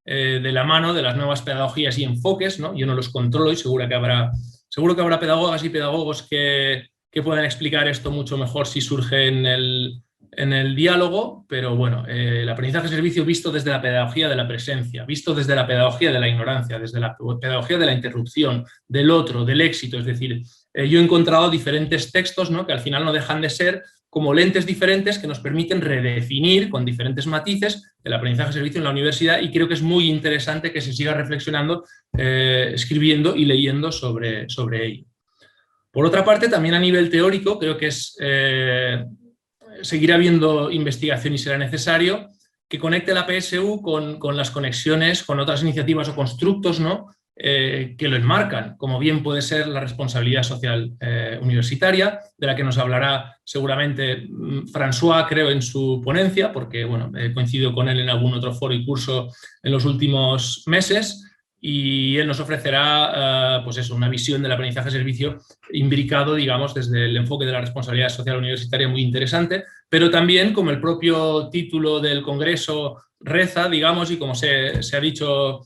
de la mano de las nuevas pedagogías y enfoques, ¿no? Yo no los controlo y seguro que habrá pedagogas y pedagogos que puedan explicar esto mucho mejor si surge en el diálogo, pero bueno, el aprendizaje-servicio visto desde la pedagogía de la presencia, visto desde la pedagogía de la ignorancia, desde la pedagogía de la interrupción, del otro, del éxito. Es decir, yo he encontrado diferentes textos, ¿no?, que al final no dejan de ser como lentes diferentes que nos permiten redefinir con diferentes matices el aprendizaje-servicio en la universidad, y creo que es muy interesante que se siga reflexionando, escribiendo y leyendo sobre ello. Por otra parte, también a nivel teórico, creo que seguirá habiendo investigación y será necesario que conecte la PSU con las conexiones con otras iniciativas o constructos, ¿no?, que lo enmarcan, como bien puede ser la responsabilidad social universitaria, de la que nos hablará seguramente François, creo, en su ponencia, porque bueno, he coincidido con él en algún otro foro y curso en los últimos meses, y él nos ofrecerá pues eso, una visión del aprendizaje-servicio imbricado, digamos, desde el enfoque de la responsabilidad social universitaria muy interesante, pero también, como el propio título del Congreso reza, digamos, y como se ha dicho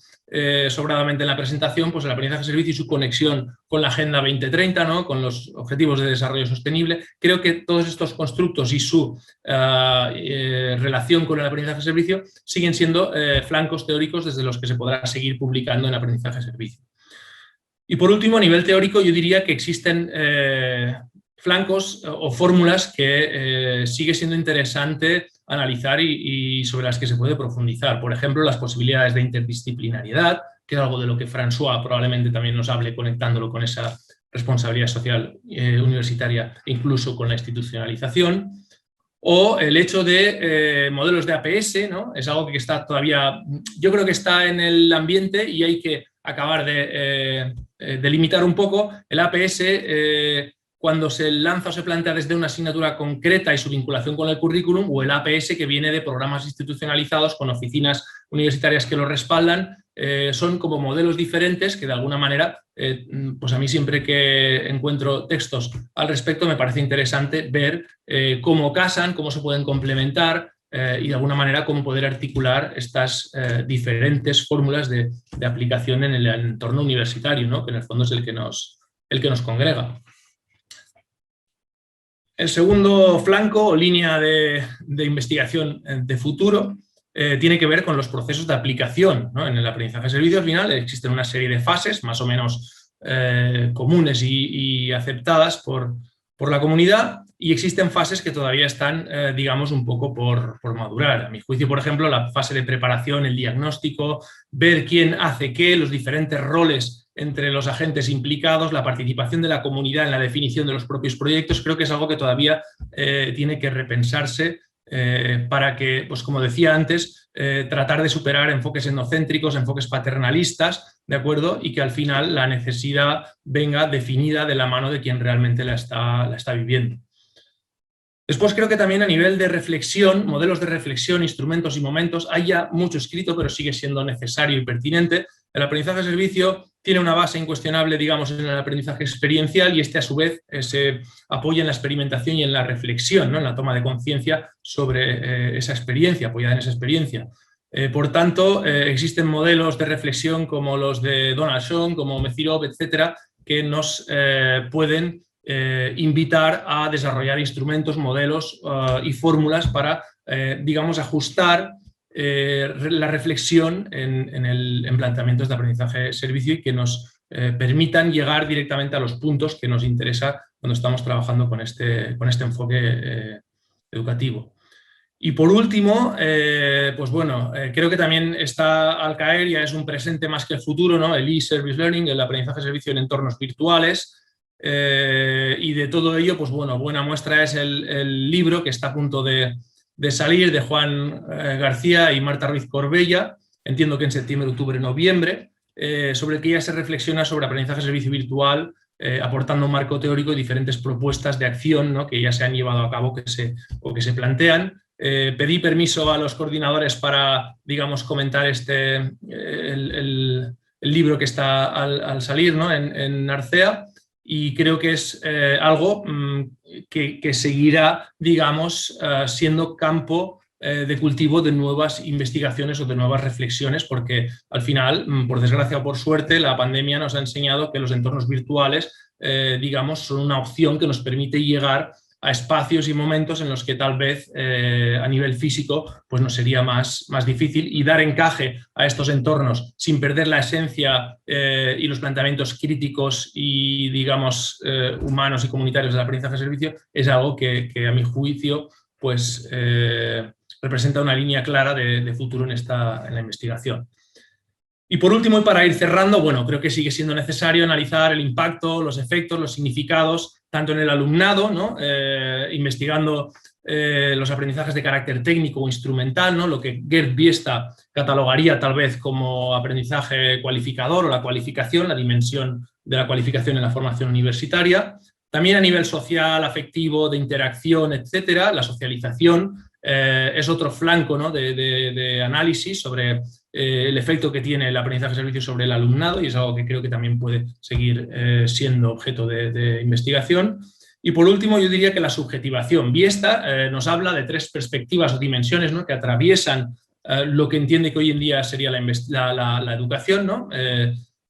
sobradamente en la presentación, pues el aprendizaje-servicio y su conexión con la Agenda 2030, ¿no? Con los Objetivos de Desarrollo Sostenible. Creo que todos estos constructos y su relación con el aprendizaje-servicio siguen siendo flancos teóricos desde los que se podrá seguir publicando en aprendizaje-servicio. Y por último, a nivel teórico, yo diría que existen flancos o fórmulas que sigue siendo interesante analizar y sobre las que se puede profundizar. Por ejemplo, las posibilidades de interdisciplinariedad, que es algo de lo que François probablemente también nos hable, conectándolo con esa responsabilidad social universitaria, incluso con la institucionalización. O el hecho de modelos de APS, ¿no? Es algo que está todavía, yo creo que está en el ambiente y hay que acabar de delimitar un poco. El APS, cuando se lanza o se plantea desde una asignatura concreta y su vinculación con el currículum, o el APS que viene de programas institucionalizados con oficinas universitarias que lo respaldan, son como modelos diferentes que de alguna manera, pues a mí siempre que encuentro textos al respecto me parece interesante ver cómo casan, cómo se pueden complementar y de alguna manera cómo poder articular estas diferentes fórmulas de aplicación en el entorno universitario, ¿no? Que en el fondo es el que nos congrega. El segundo flanco o línea de investigación de futuro tiene que ver con los procesos de aplicación, ¿no? En el aprendizaje-servicio al final existen una serie de fases más o menos comunes y aceptadas por la comunidad, y existen fases que todavía están, digamos, un poco por madurar. A mi juicio, por ejemplo, la fase de preparación, el diagnóstico, ver quién hace qué, los diferentes roles entre los agentes implicados, la participación de la comunidad en la definición de los propios proyectos, creo que es algo que todavía tiene que repensarse para que, pues como decía antes, tratar de superar enfoques etnocéntricos, enfoques paternalistas, ¿de acuerdo? Y que al final la necesidad venga definida de la mano de quien realmente la está viviendo. Después creo que también a nivel de reflexión, modelos de reflexión, instrumentos y momentos, hay ya mucho escrito, pero sigue siendo necesario y pertinente. El aprendizaje-servicio tiene una base incuestionable, digamos, en el aprendizaje experiencial, y este a su vez se apoya en la experimentación y en la reflexión, ¿no? En la toma de conciencia sobre esa experiencia, apoyada en esa experiencia. Por tanto, existen modelos de reflexión como los de Donald Schoen, como Mezirov, etcétera, que nos pueden invitar a desarrollar instrumentos, modelos y fórmulas para, digamos, ajustar la reflexión en planteamientos de aprendizaje-servicio y que nos permitan llegar directamente a los puntos que nos interesa cuando estamos trabajando con este enfoque educativo. Y por último, pues bueno, creo que también está al caer, ya es un presente más que el futuro, ¿no? El e-service learning, el aprendizaje-servicio en entornos virtuales. Y de todo ello, pues bueno, buena muestra es el libro que está a punto de salir, de Juan García y Marta Ruiz Corbella, entiendo que en septiembre, octubre, noviembre, sobre el que ya se reflexiona sobre aprendizaje-servicio virtual, aportando un marco teórico y diferentes propuestas de acción, ¿no? Que ya se han llevado a cabo o que se plantean. Pedí permiso a los coordinadores para, digamos, comentar el libro que está al salir, ¿no? en Arcea. Y creo que es algo que seguirá, digamos, siendo campo de cultivo de nuevas investigaciones o de nuevas reflexiones, porque al final, por desgracia o por suerte, la pandemia nos ha enseñado que los entornos virtuales, digamos, son una opción que nos permite llegar a espacios y momentos en los que tal vez a nivel físico pues nos sería más difícil, y dar encaje a estos entornos sin perder la esencia y los planteamientos críticos y, digamos, humanos y comunitarios del aprendizaje-servicio es algo que a mi juicio pues representa una línea clara de futuro en la investigación. Y por último, y para ir cerrando, bueno, creo que sigue siendo necesario analizar el impacto, los efectos, los significados, tanto en el alumnado, ¿no? Investigando los aprendizajes de carácter técnico o instrumental, ¿no? Lo que Gerd Biesta catalogaría tal vez como aprendizaje cualificador o la cualificación, la dimensión de la cualificación en la formación universitaria. También a nivel social, afectivo, de interacción, etcétera, la socialización es otro flanco, ¿no?, de análisis sobre el efecto que tiene el aprendizaje de servicio sobre el alumnado, y es algo que creo que también puede seguir siendo objeto de investigación. Y por último, yo diría que la subjetivación. Biesta nos habla de 3 perspectivas o dimensiones, ¿no?, que atraviesan lo que entiende que hoy en día sería la educación, ¿no?,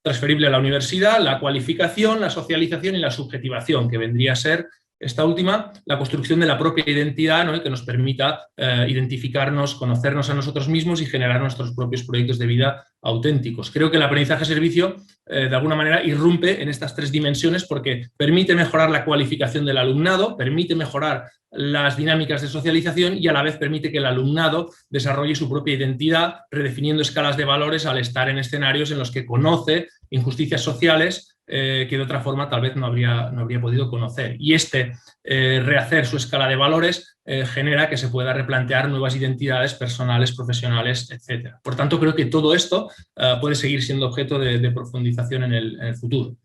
transferible a la universidad, la cualificación, la socialización y la subjetivación, que vendría a ser esta última, la construcción de la propia identidad, ¿no?, que nos permita identificarnos, conocernos a nosotros mismos y generar nuestros propios proyectos de vida auténticos. Creo que el aprendizaje-servicio de alguna manera irrumpe en estas 3 dimensiones porque permite mejorar la cualificación del alumnado, permite mejorar las dinámicas de socialización y a la vez permite que el alumnado desarrolle su propia identidad, redefiniendo escalas de valores al estar en escenarios en los que conoce injusticias sociales que de otra forma tal vez no habría podido conocer. Y rehacer su escala de valores genera que se pueda replantear nuevas identidades personales, profesionales, etc. Por tanto, creo que todo esto puede seguir siendo objeto de profundización en el futuro.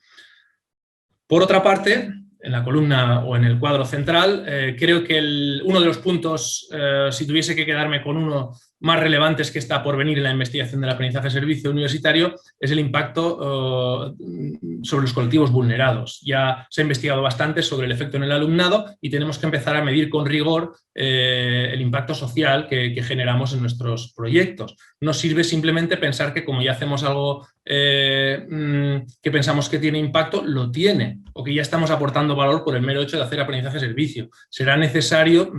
Por otra parte, en la columna o en el cuadro central, creo que uno de los puntos, si tuviese que quedarme con uno, más relevantes que está por venir en la investigación del aprendizaje-servicio universitario es el impacto sobre los colectivos vulnerados. Ya se ha investigado bastante sobre el efecto en el alumnado y tenemos que empezar a medir con rigor el impacto social que generamos en nuestros proyectos. No sirve simplemente pensar que como ya hacemos algo que pensamos que tiene impacto, lo tiene, o que ya estamos aportando valor por el mero hecho de hacer aprendizaje-servicio. Será necesario,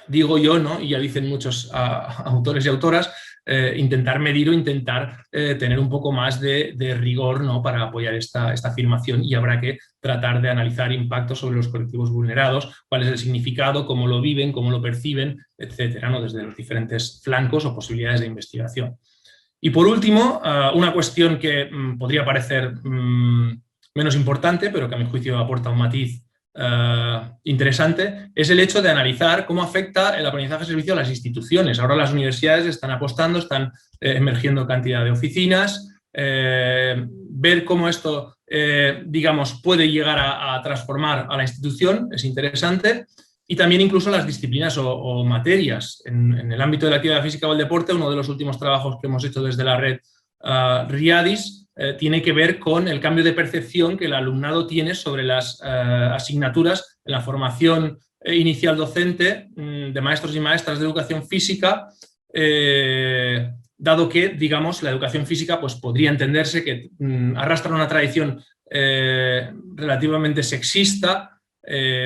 digo yo, ¿no?, y ya dicen muchos autores y autoras, intentar medir o intentar tener un poco más de rigor, ¿no?, para apoyar esta afirmación, y habrá que tratar de analizar impactos sobre los colectivos vulnerados, cuál es el significado, cómo lo viven, cómo lo perciben, etcétera, ¿no?, desde los diferentes flancos o posibilidades de investigación. Y por último, una cuestión que podría parecer menos importante, pero que a mi juicio aporta un matiz interesante, es el hecho de analizar cómo afecta el aprendizaje-servicio a las instituciones. Ahora las universidades están apostando, están emergiendo cantidad de oficinas, ver cómo esto, digamos, puede llegar a transformar a la institución es interesante, y también incluso las disciplinas o materias. En el ámbito de la actividad física o el deporte, uno de los últimos trabajos que hemos hecho desde la red RIADIS tiene que ver con el cambio de percepción que el alumnado tiene sobre las asignaturas en la formación inicial docente de maestros y maestras de educación física, dado que, digamos, la educación física pues, podría entenderse que arrastra una tradición relativamente sexista,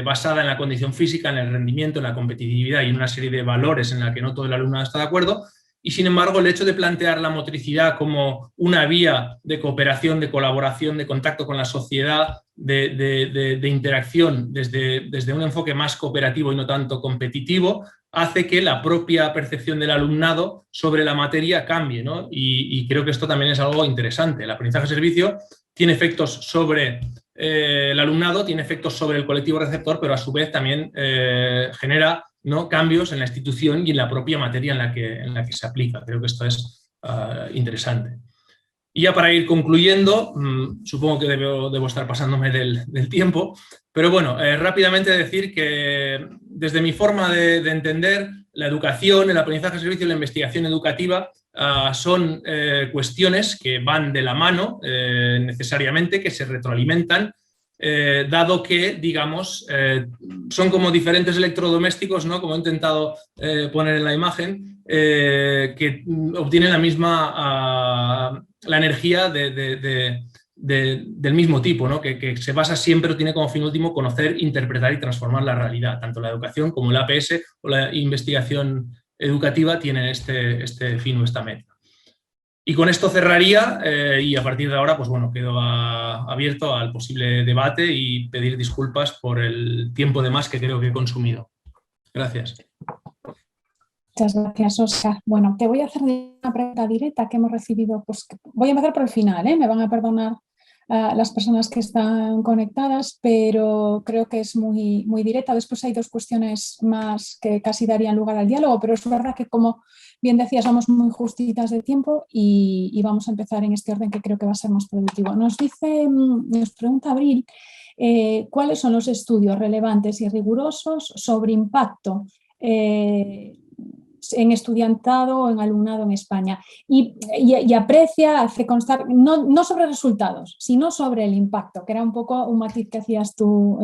basada en la condición física, en el rendimiento, en la competitividad y en una serie de valores en la que no todo el alumnado está de acuerdo. Y sin embargo, el hecho de plantear la motricidad como una vía de cooperación, de colaboración, de contacto con la sociedad, de interacción desde un enfoque más cooperativo y no tanto competitivo, hace que la propia percepción del alumnado sobre la materia cambie, ¿no? Y creo que esto también es algo interesante. El aprendizaje-servicio tiene efectos sobre el alumnado, tiene efectos sobre el colectivo receptor, pero a su vez también genera, ¿no?, cambios en la institución y en la propia materia en la que se aplica. Creo que esto es interesante. Y ya para ir concluyendo, supongo que debo estar pasándome del tiempo, pero bueno, rápidamente decir que desde mi forma de entender, la educación, el aprendizaje-servicio y la investigación educativa son cuestiones que van de la mano necesariamente, que se retroalimentan, dado que, digamos, son como diferentes electrodomésticos, ¿no?, como he intentado poner en la imagen, que obtienen la misma la energía del mismo tipo, ¿no?, que se basa siempre o tiene como fin último conocer, interpretar y transformar la realidad. Tanto la educación como el APS o la investigación educativa tienen este fin o esta meta. Y con esto cerraría y a partir de ahora, pues bueno, quedo abierto al posible debate y pedir disculpas por el tiempo de más que creo que he consumido. Gracias. Muchas gracias, Óscar. Bueno, te voy a hacer una pregunta directa que hemos recibido. Pues voy a empezar por el final, me van a perdonar las personas que están conectadas, pero creo que es muy, muy directa. Después hay dos cuestiones más que casi darían lugar al diálogo, pero es verdad que, como bien decías, vamos muy justitas de tiempo y vamos a empezar en este orden que creo que va a ser más productivo. Nos pregunta Abril, ¿cuáles son los estudios relevantes y rigurosos sobre impacto en estudiantado o en alumnado en España? Y aprecia, hace constar, no sobre resultados, sino sobre el impacto, que era un poco un matiz que hacías tú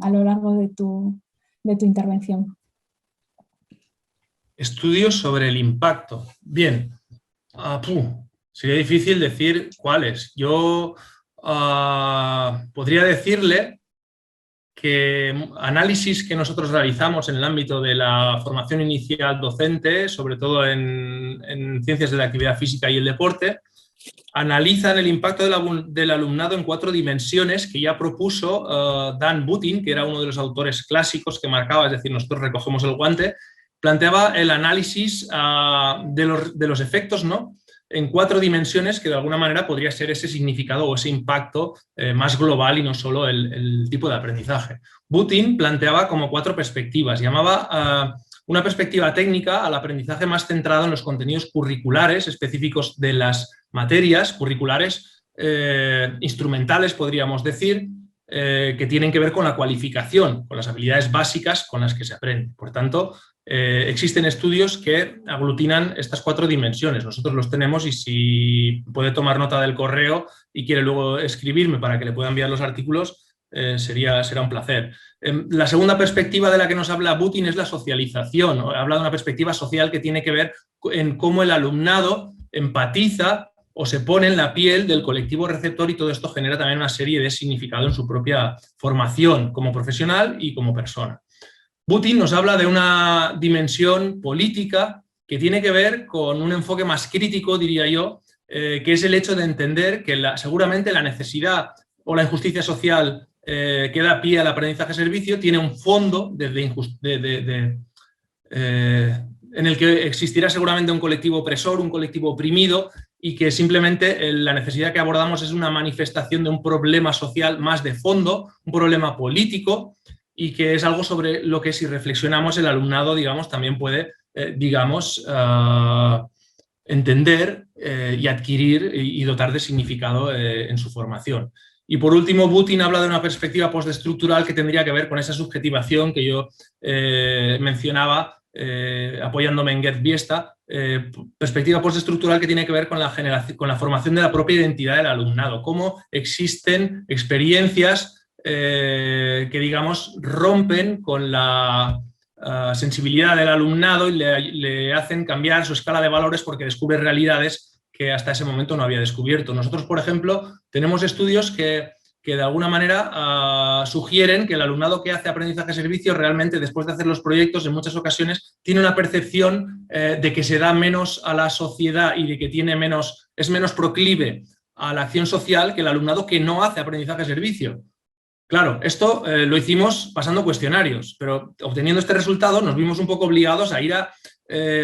a lo largo de tu intervención. Estudios sobre el impacto. Bien, sería difícil decir cuáles. Yo podría decirle que análisis que nosotros realizamos en el ámbito de la formación inicial docente, sobre todo en ciencias de la actividad física y el deporte, analizan el impacto del alumnado en 4 dimensiones que ya propuso Dan Butin, que era uno de los autores clásicos que marcaba, es decir, nosotros recogemos el guante, planteaba el análisis de los efectos, ¿no?, en 4 dimensiones, que de alguna manera podría ser ese significado o ese impacto más global y no solo el tipo de aprendizaje. Butin planteaba como 4 perspectivas, llamaba una perspectiva técnica al aprendizaje más centrado en los contenidos curriculares específicos de las materias, curriculares instrumentales, podríamos decir, que tienen que ver con la cualificación, con las habilidades básicas con las que se aprende. Por tanto, existen estudios que aglutinan estas 4 dimensiones. Nosotros los tenemos y si puede tomar nota del correo y quiere luego escribirme para que le pueda enviar los artículos, será un placer. La segunda perspectiva de la que nos habla Butin es la socialización. Habla de una perspectiva social que tiene que ver en cómo el alumnado empatiza o se pone en la piel del colectivo receptor, y todo esto genera también una serie de significado en su propia formación como profesional y como persona. Butin nos habla de una dimensión política que tiene que ver con un enfoque más crítico, diría yo, que es el hecho de entender que seguramente la necesidad o la injusticia social que da pie al aprendizaje-servicio tiene un fondo en el que existirá seguramente un colectivo opresor, un colectivo oprimido, y que simplemente la necesidad que abordamos es una manifestación de un problema social más de fondo, un problema político, y que es algo sobre lo que, si reflexionamos, el alumnado, digamos, también puede, entender y adquirir y dotar de significado en su formación. Y por último, Butin habla de una perspectiva postestructural que tendría que ver con esa subjetivación que yo mencionaba, apoyándome en Gerd Biesta, perspectiva postestructural que tiene que ver con la formación de la propia identidad del alumnado, cómo existen experiencias que, digamos, rompen con la sensibilidad del alumnado y le hacen cambiar su escala de valores porque descubre realidades que hasta ese momento no había descubierto. Nosotros, por ejemplo, tenemos estudios que de alguna manera sugieren que el alumnado que hace aprendizaje-servicio realmente, después de hacer los proyectos, en muchas ocasiones tiene una percepción de que se da menos a la sociedad y de que es menos proclive a la acción social que el alumnado que no hace aprendizaje-servicio. Claro, esto lo hicimos pasando cuestionarios, pero obteniendo este resultado nos vimos un poco obligados a ir a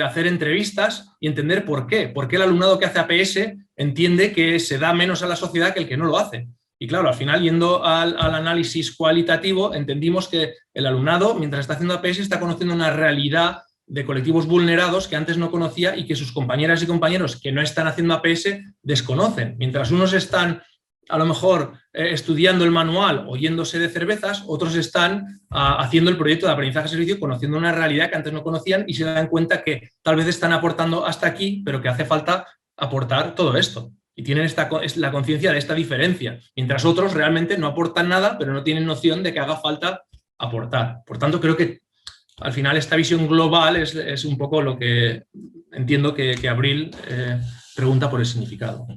hacer entrevistas y entender por qué. ¿Por qué el alumnado que hace APS entiende que se da menos a la sociedad que el que no lo hace? Y claro, al final, yendo al análisis cualitativo, entendimos que el alumnado, mientras está haciendo APS, está conociendo una realidad de colectivos vulnerados que antes no conocía y que sus compañeras y compañeros que no están haciendo APS desconocen. Mientras unos están a lo mejor estudiando el manual o yéndose de cervezas, otros están haciendo el proyecto de aprendizaje-servicio, conociendo una realidad que antes no conocían y se dan cuenta que tal vez están aportando hasta aquí, pero que hace falta aportar todo esto. Y tienen la conciencia de esta diferencia, mientras otros realmente no aportan nada, pero no tienen noción de que haga falta aportar. Por tanto, creo que al final esta visión global es un poco lo que entiendo que Abril pregunta por el significado.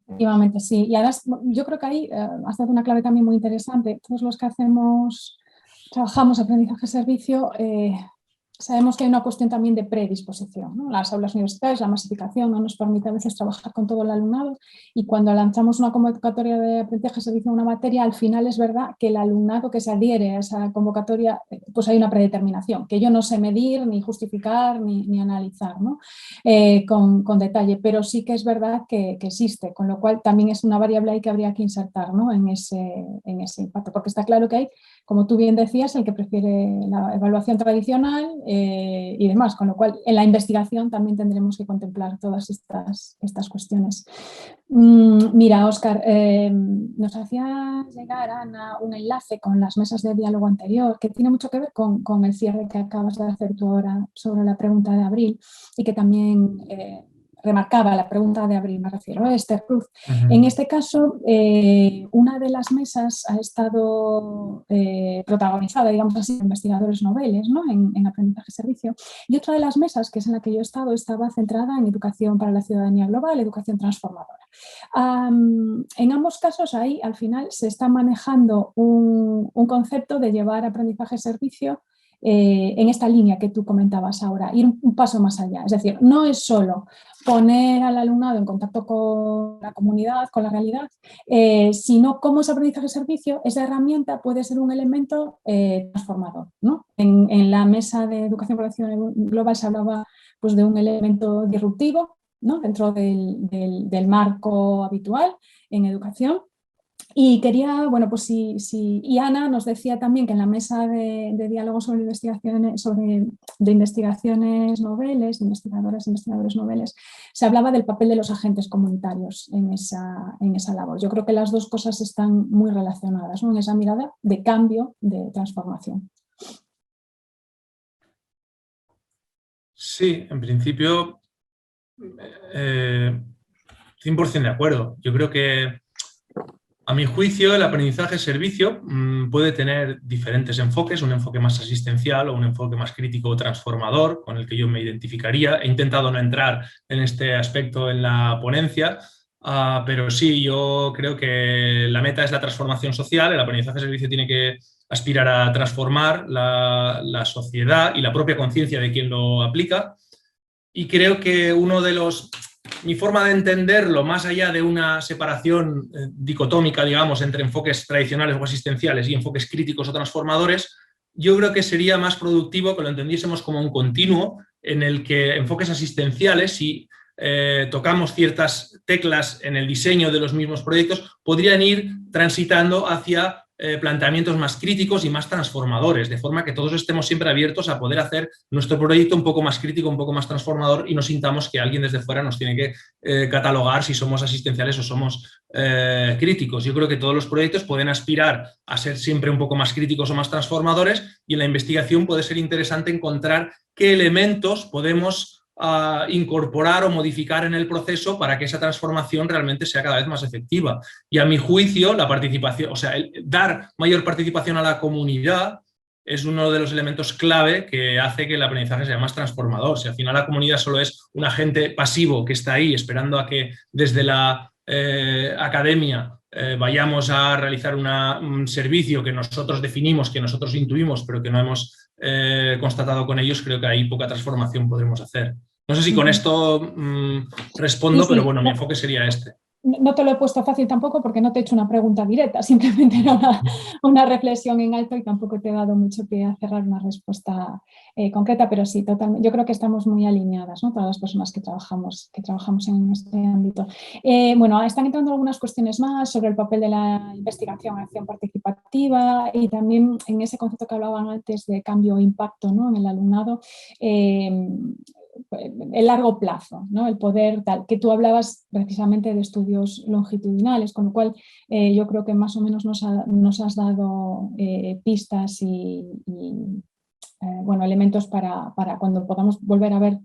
Efectivamente, sí. Y ahora yo creo que ahí has dado una clave también muy interesante. Todos los que trabajamos aprendizaje-servicio, sabemos que hay una cuestión también de predisposición, ¿no? Las aulas universitarias, la masificación no nos permite a veces trabajar con todo el alumnado y cuando lanzamos una convocatoria de aprendizaje servicio a una materia, al final es verdad que el alumnado que se adhiere a esa convocatoria, pues hay una predeterminación, que yo no sé medir, ni justificar, ni analizar, ¿no? Con detalle, pero sí que es verdad que existe, con lo cual también es una variable ahí que habría que insertar, ¿no? en ese impacto, porque está claro que hay, como tú bien decías, el que prefiere la evaluación tradicional y demás, con lo cual en la investigación también tendremos que contemplar todas estas cuestiones. Mira, Óscar, nos hacía llegar Ana un enlace con las mesas de diálogo anterior que tiene mucho que ver con el cierre que acabas de hacer tú ahora sobre la pregunta de Abril y que también remarcaba la pregunta de Abril, me refiero a Esther Cruz. En este caso, una de las mesas ha estado protagonizada, digamos así, por investigadores noveles, ¿no? en aprendizaje-servicio, y otra de las mesas, que es en la que yo he estado, estaba centrada en educación para la ciudadanía global, educación transformadora. En ambos casos, ahí al final se está manejando un concepto de llevar aprendizaje-servicio en esta línea que tú comentabas ahora, ir un paso más allá. Es decir, no es solo poner al alumnado en contacto con la comunidad, con la realidad, sino cómo ese aprendizaje-servicio, esa herramienta puede ser un elemento transformador, ¿no? En la mesa de educación para la ciudadanía global se hablaba pues, de un elemento disruptivo, ¿no? Dentro del marco habitual en educación. Y quería, bueno, pues y Ana nos decía también que en la mesa de diálogo sobre investigaciones, de investigaciones noveles, de investigadoras e investigadores noveles, se hablaba del papel de los agentes comunitarios en esa labor. Yo creo que las dos cosas están muy relacionadas, ¿no? En esa mirada de cambio, de transformación. Sí, en principio 100% de acuerdo. Yo creo que a mi juicio, el aprendizaje-servicio puede tener diferentes enfoques, un enfoque más asistencial o un enfoque más crítico o transformador, con el que yo me identificaría. He intentado no entrar en este aspecto en la ponencia, pero sí, yo creo que la meta es la transformación social, el aprendizaje-servicio tiene que aspirar a transformar la sociedad y la propia conciencia de quien lo aplica. Y creo que mi forma de entenderlo, más allá de una separación dicotómica, digamos, entre enfoques tradicionales o asistenciales y enfoques críticos o transformadores, yo creo que sería más productivo que lo entendiésemos como un continuo en el que enfoques asistenciales, si tocamos ciertas teclas en el diseño de los mismos proyectos, podrían ir transitando hacia planteamientos más críticos y más transformadores, de forma que todos estemos siempre abiertos a poder hacer nuestro proyecto un poco más crítico, un poco más transformador y no sintamos que alguien desde fuera nos tiene que catalogar si somos asistenciales o somos críticos. Yo creo que todos los proyectos pueden aspirar a ser siempre un poco más críticos o más transformadores y en la investigación puede ser interesante encontrar qué elementos podemos incorporar o modificar en el proceso para que esa transformación realmente sea cada vez más efectiva. Y a mi juicio, la participación, o sea, dar mayor participación a la comunidad es uno de los elementos clave que hace que el aprendizaje sea más transformador. Si al final la comunidad solo es un agente pasivo que está ahí esperando a que desde la academia vayamos a realizar un servicio que nosotros definimos, que nosotros intuimos, pero que no hemos constatado con ellos, creo que ahí poca transformación podremos hacer. No sé si con esto respondo, sí, pero bueno, mi enfoque sería este. No te lo he puesto fácil tampoco porque no te he hecho una pregunta directa, simplemente era una reflexión en alto y tampoco te he dado mucho pie a cerrar una respuesta concreta, pero sí, totalmente. Yo creo que estamos muy alineadas, ¿no? Todas las personas que trabajamos en este ámbito. Bueno, están entrando algunas cuestiones más sobre el papel de la investigación en acción participativa y también en ese concepto que hablaban antes de cambio e impacto, ¿no? En el alumnado. El largo plazo, ¿no? El poder tal, que tú hablabas precisamente de estudios longitudinales, con lo cual yo creo que más o menos nos has dado pistas y bueno, elementos para cuando podamos volver a ver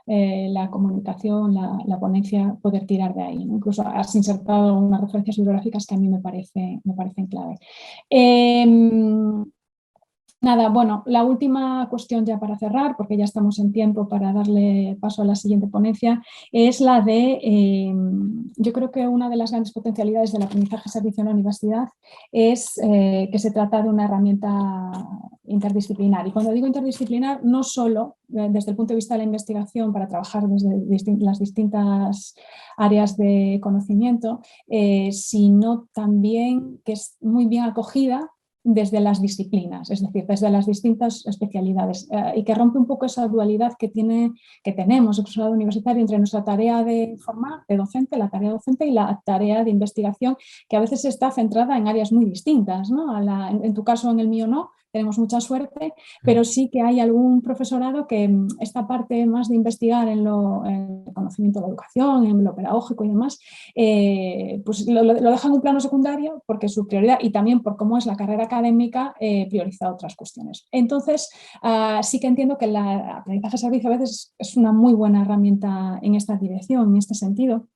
la comunicación, la ponencia, poder tirar de ahí, ¿no? Incluso has insertado unas referencias bibliográficas que a mí me parecen clave. Nada, bueno, la última cuestión ya para cerrar, porque ya estamos en tiempo para darle paso a la siguiente ponencia, es la de, yo creo que una de las grandes potencialidades del aprendizaje servicio en la universidad es que se trata de una herramienta interdisciplinar. Y cuando digo interdisciplinar, no solo desde el punto de vista de la investigación para trabajar desde las distintas áreas de conocimiento, sino también que es muy bien acogida desde las disciplinas, es decir, desde las distintas especialidades y que rompe un poco esa dualidad que tenemos, el profesorado universitario, entre nuestra tarea de formar, de docente, la tarea docente y la tarea de investigación, que a veces está centrada en áreas muy distintas, ¿no? En tu caso, en el mío no, tenemos mucha suerte, pero sí que hay algún profesorado que esta parte más de investigar en el conocimiento de la educación, en lo pedagógico y demás, pues lo dejan en un plano secundario porque su prioridad y también por cómo es la carrera académica prioriza otras cuestiones. Entonces, sí que entiendo que el aprendizaje servicio a veces es una muy buena herramienta en esta dirección, en este sentido.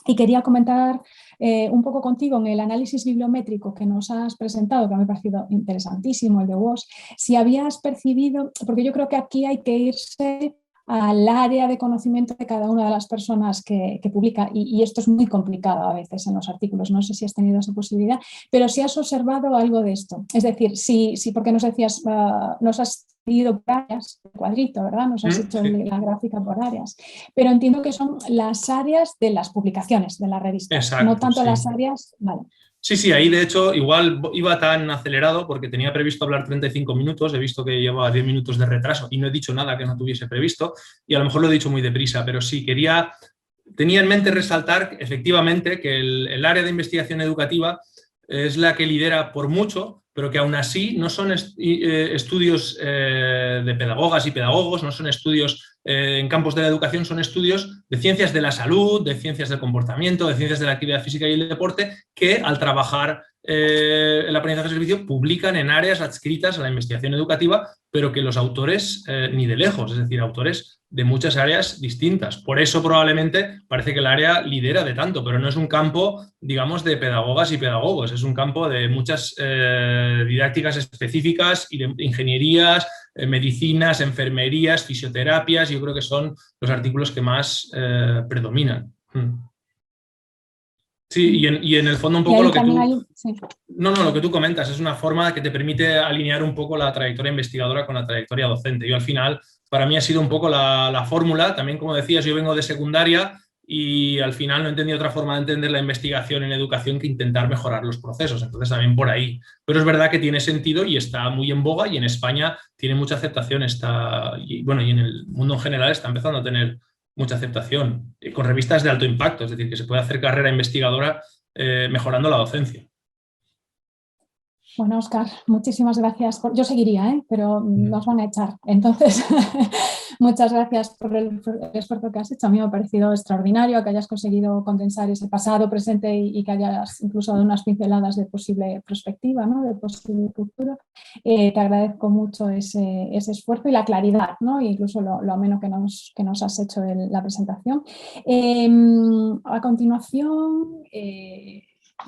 Y quería comentar un poco contigo en el análisis bibliométrico que nos has presentado, que me ha parecido interesantísimo, el de WOS, si habías percibido, porque yo creo que aquí hay que irse al área de conocimiento de cada una de las personas que publica y esto es muy complicado a veces en los artículos, no sé si has tenido esa posibilidad, pero si has observado algo de esto, es decir, sí, porque nos decías, nos has ido por áreas, cuadrito, ¿verdad? Nos has hecho la gráfica por áreas, pero entiendo que son las áreas de las publicaciones, de las revistas, exacto, no tanto sí. las áreas, vale. Sí, ahí de hecho igual iba tan acelerado porque tenía previsto hablar 35 minutos, he visto que llevaba 10 minutos de retraso y no he dicho nada que no tuviese previsto y a lo mejor lo he dicho muy deprisa, pero sí, tenía en mente resaltar efectivamente que el área de investigación educativa es la que lidera por mucho, pero que aún así no son estudios de pedagogas y pedagogos, no son estudios en campos de la educación, son estudios de ciencias de la salud, de ciencias del comportamiento, de ciencias de la actividad física y el deporte, que al trabajar el aprendizaje de servicio publican en áreas adscritas a la investigación educativa, pero que los autores ni de lejos, es decir, autores de muchas áreas distintas. Por eso probablemente parece que el área lidera de tanto, pero no es un campo, digamos, de pedagogas y pedagogos, es un campo de muchas didácticas específicas y de ingenierías, medicinas, enfermerías, fisioterapias, yo creo que son los artículos que más predominan. Sí, y en el fondo un poco lo que tú... Sí. No, lo que tú comentas es una forma que te permite alinear un poco la trayectoria investigadora con la trayectoria docente. Yo al final, para mí ha sido un poco la fórmula, también como decías, yo vengo de secundaria y al final no he entendido otra forma de entender la investigación en educación que intentar mejorar los procesos, entonces también por ahí. Pero es verdad que tiene sentido y está muy en boga y en España tiene mucha aceptación, y en el mundo en general está empezando a tener mucha aceptación, con revistas de alto impacto, es decir, que se puede hacer carrera investigadora mejorando la docencia. Bueno, Óscar, muchísimas gracias. Yo seguiría, pero nos van a echar. Entonces, muchas gracias por el esfuerzo que has hecho. A mí me ha parecido extraordinario que hayas conseguido condensar ese pasado, presente y que hayas incluso dado unas pinceladas de posible perspectiva, ¿no? De posible futuro. Te agradezco mucho ese esfuerzo y la claridad, ¿no? E incluso lo ameno que nos has hecho la presentación. A continuación...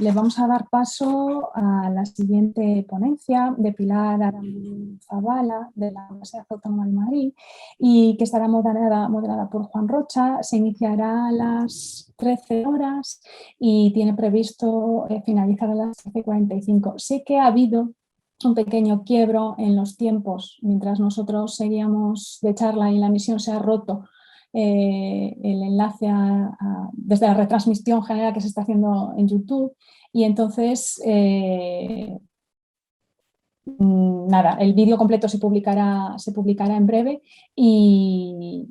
le vamos a dar paso a la siguiente ponencia de Pilar Aramburu Zavala de la Universidad Autónoma de Madrid y que estará moderada por Juan Rocha. Se iniciará a las 13 horas y tiene previsto finalizar a las 13:45. Sé que ha habido un pequeño quiebro en los tiempos mientras nosotros seguíamos de charla y la emisión se ha roto. El enlace desde la retransmisión general que se está haciendo en YouTube y entonces nada, el vídeo completo se publicará en breve y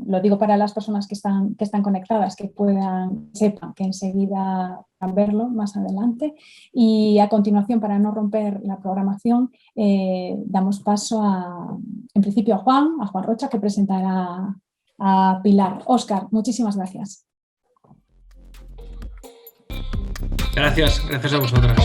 lo digo para las personas que están conectadas, que sepan que enseguida van a verlo más adelante y a continuación, para no romper la programación, damos paso en principio a Juan Rocha, que presentará a Pilar. Óscar, muchísimas gracias. Gracias a vosotras.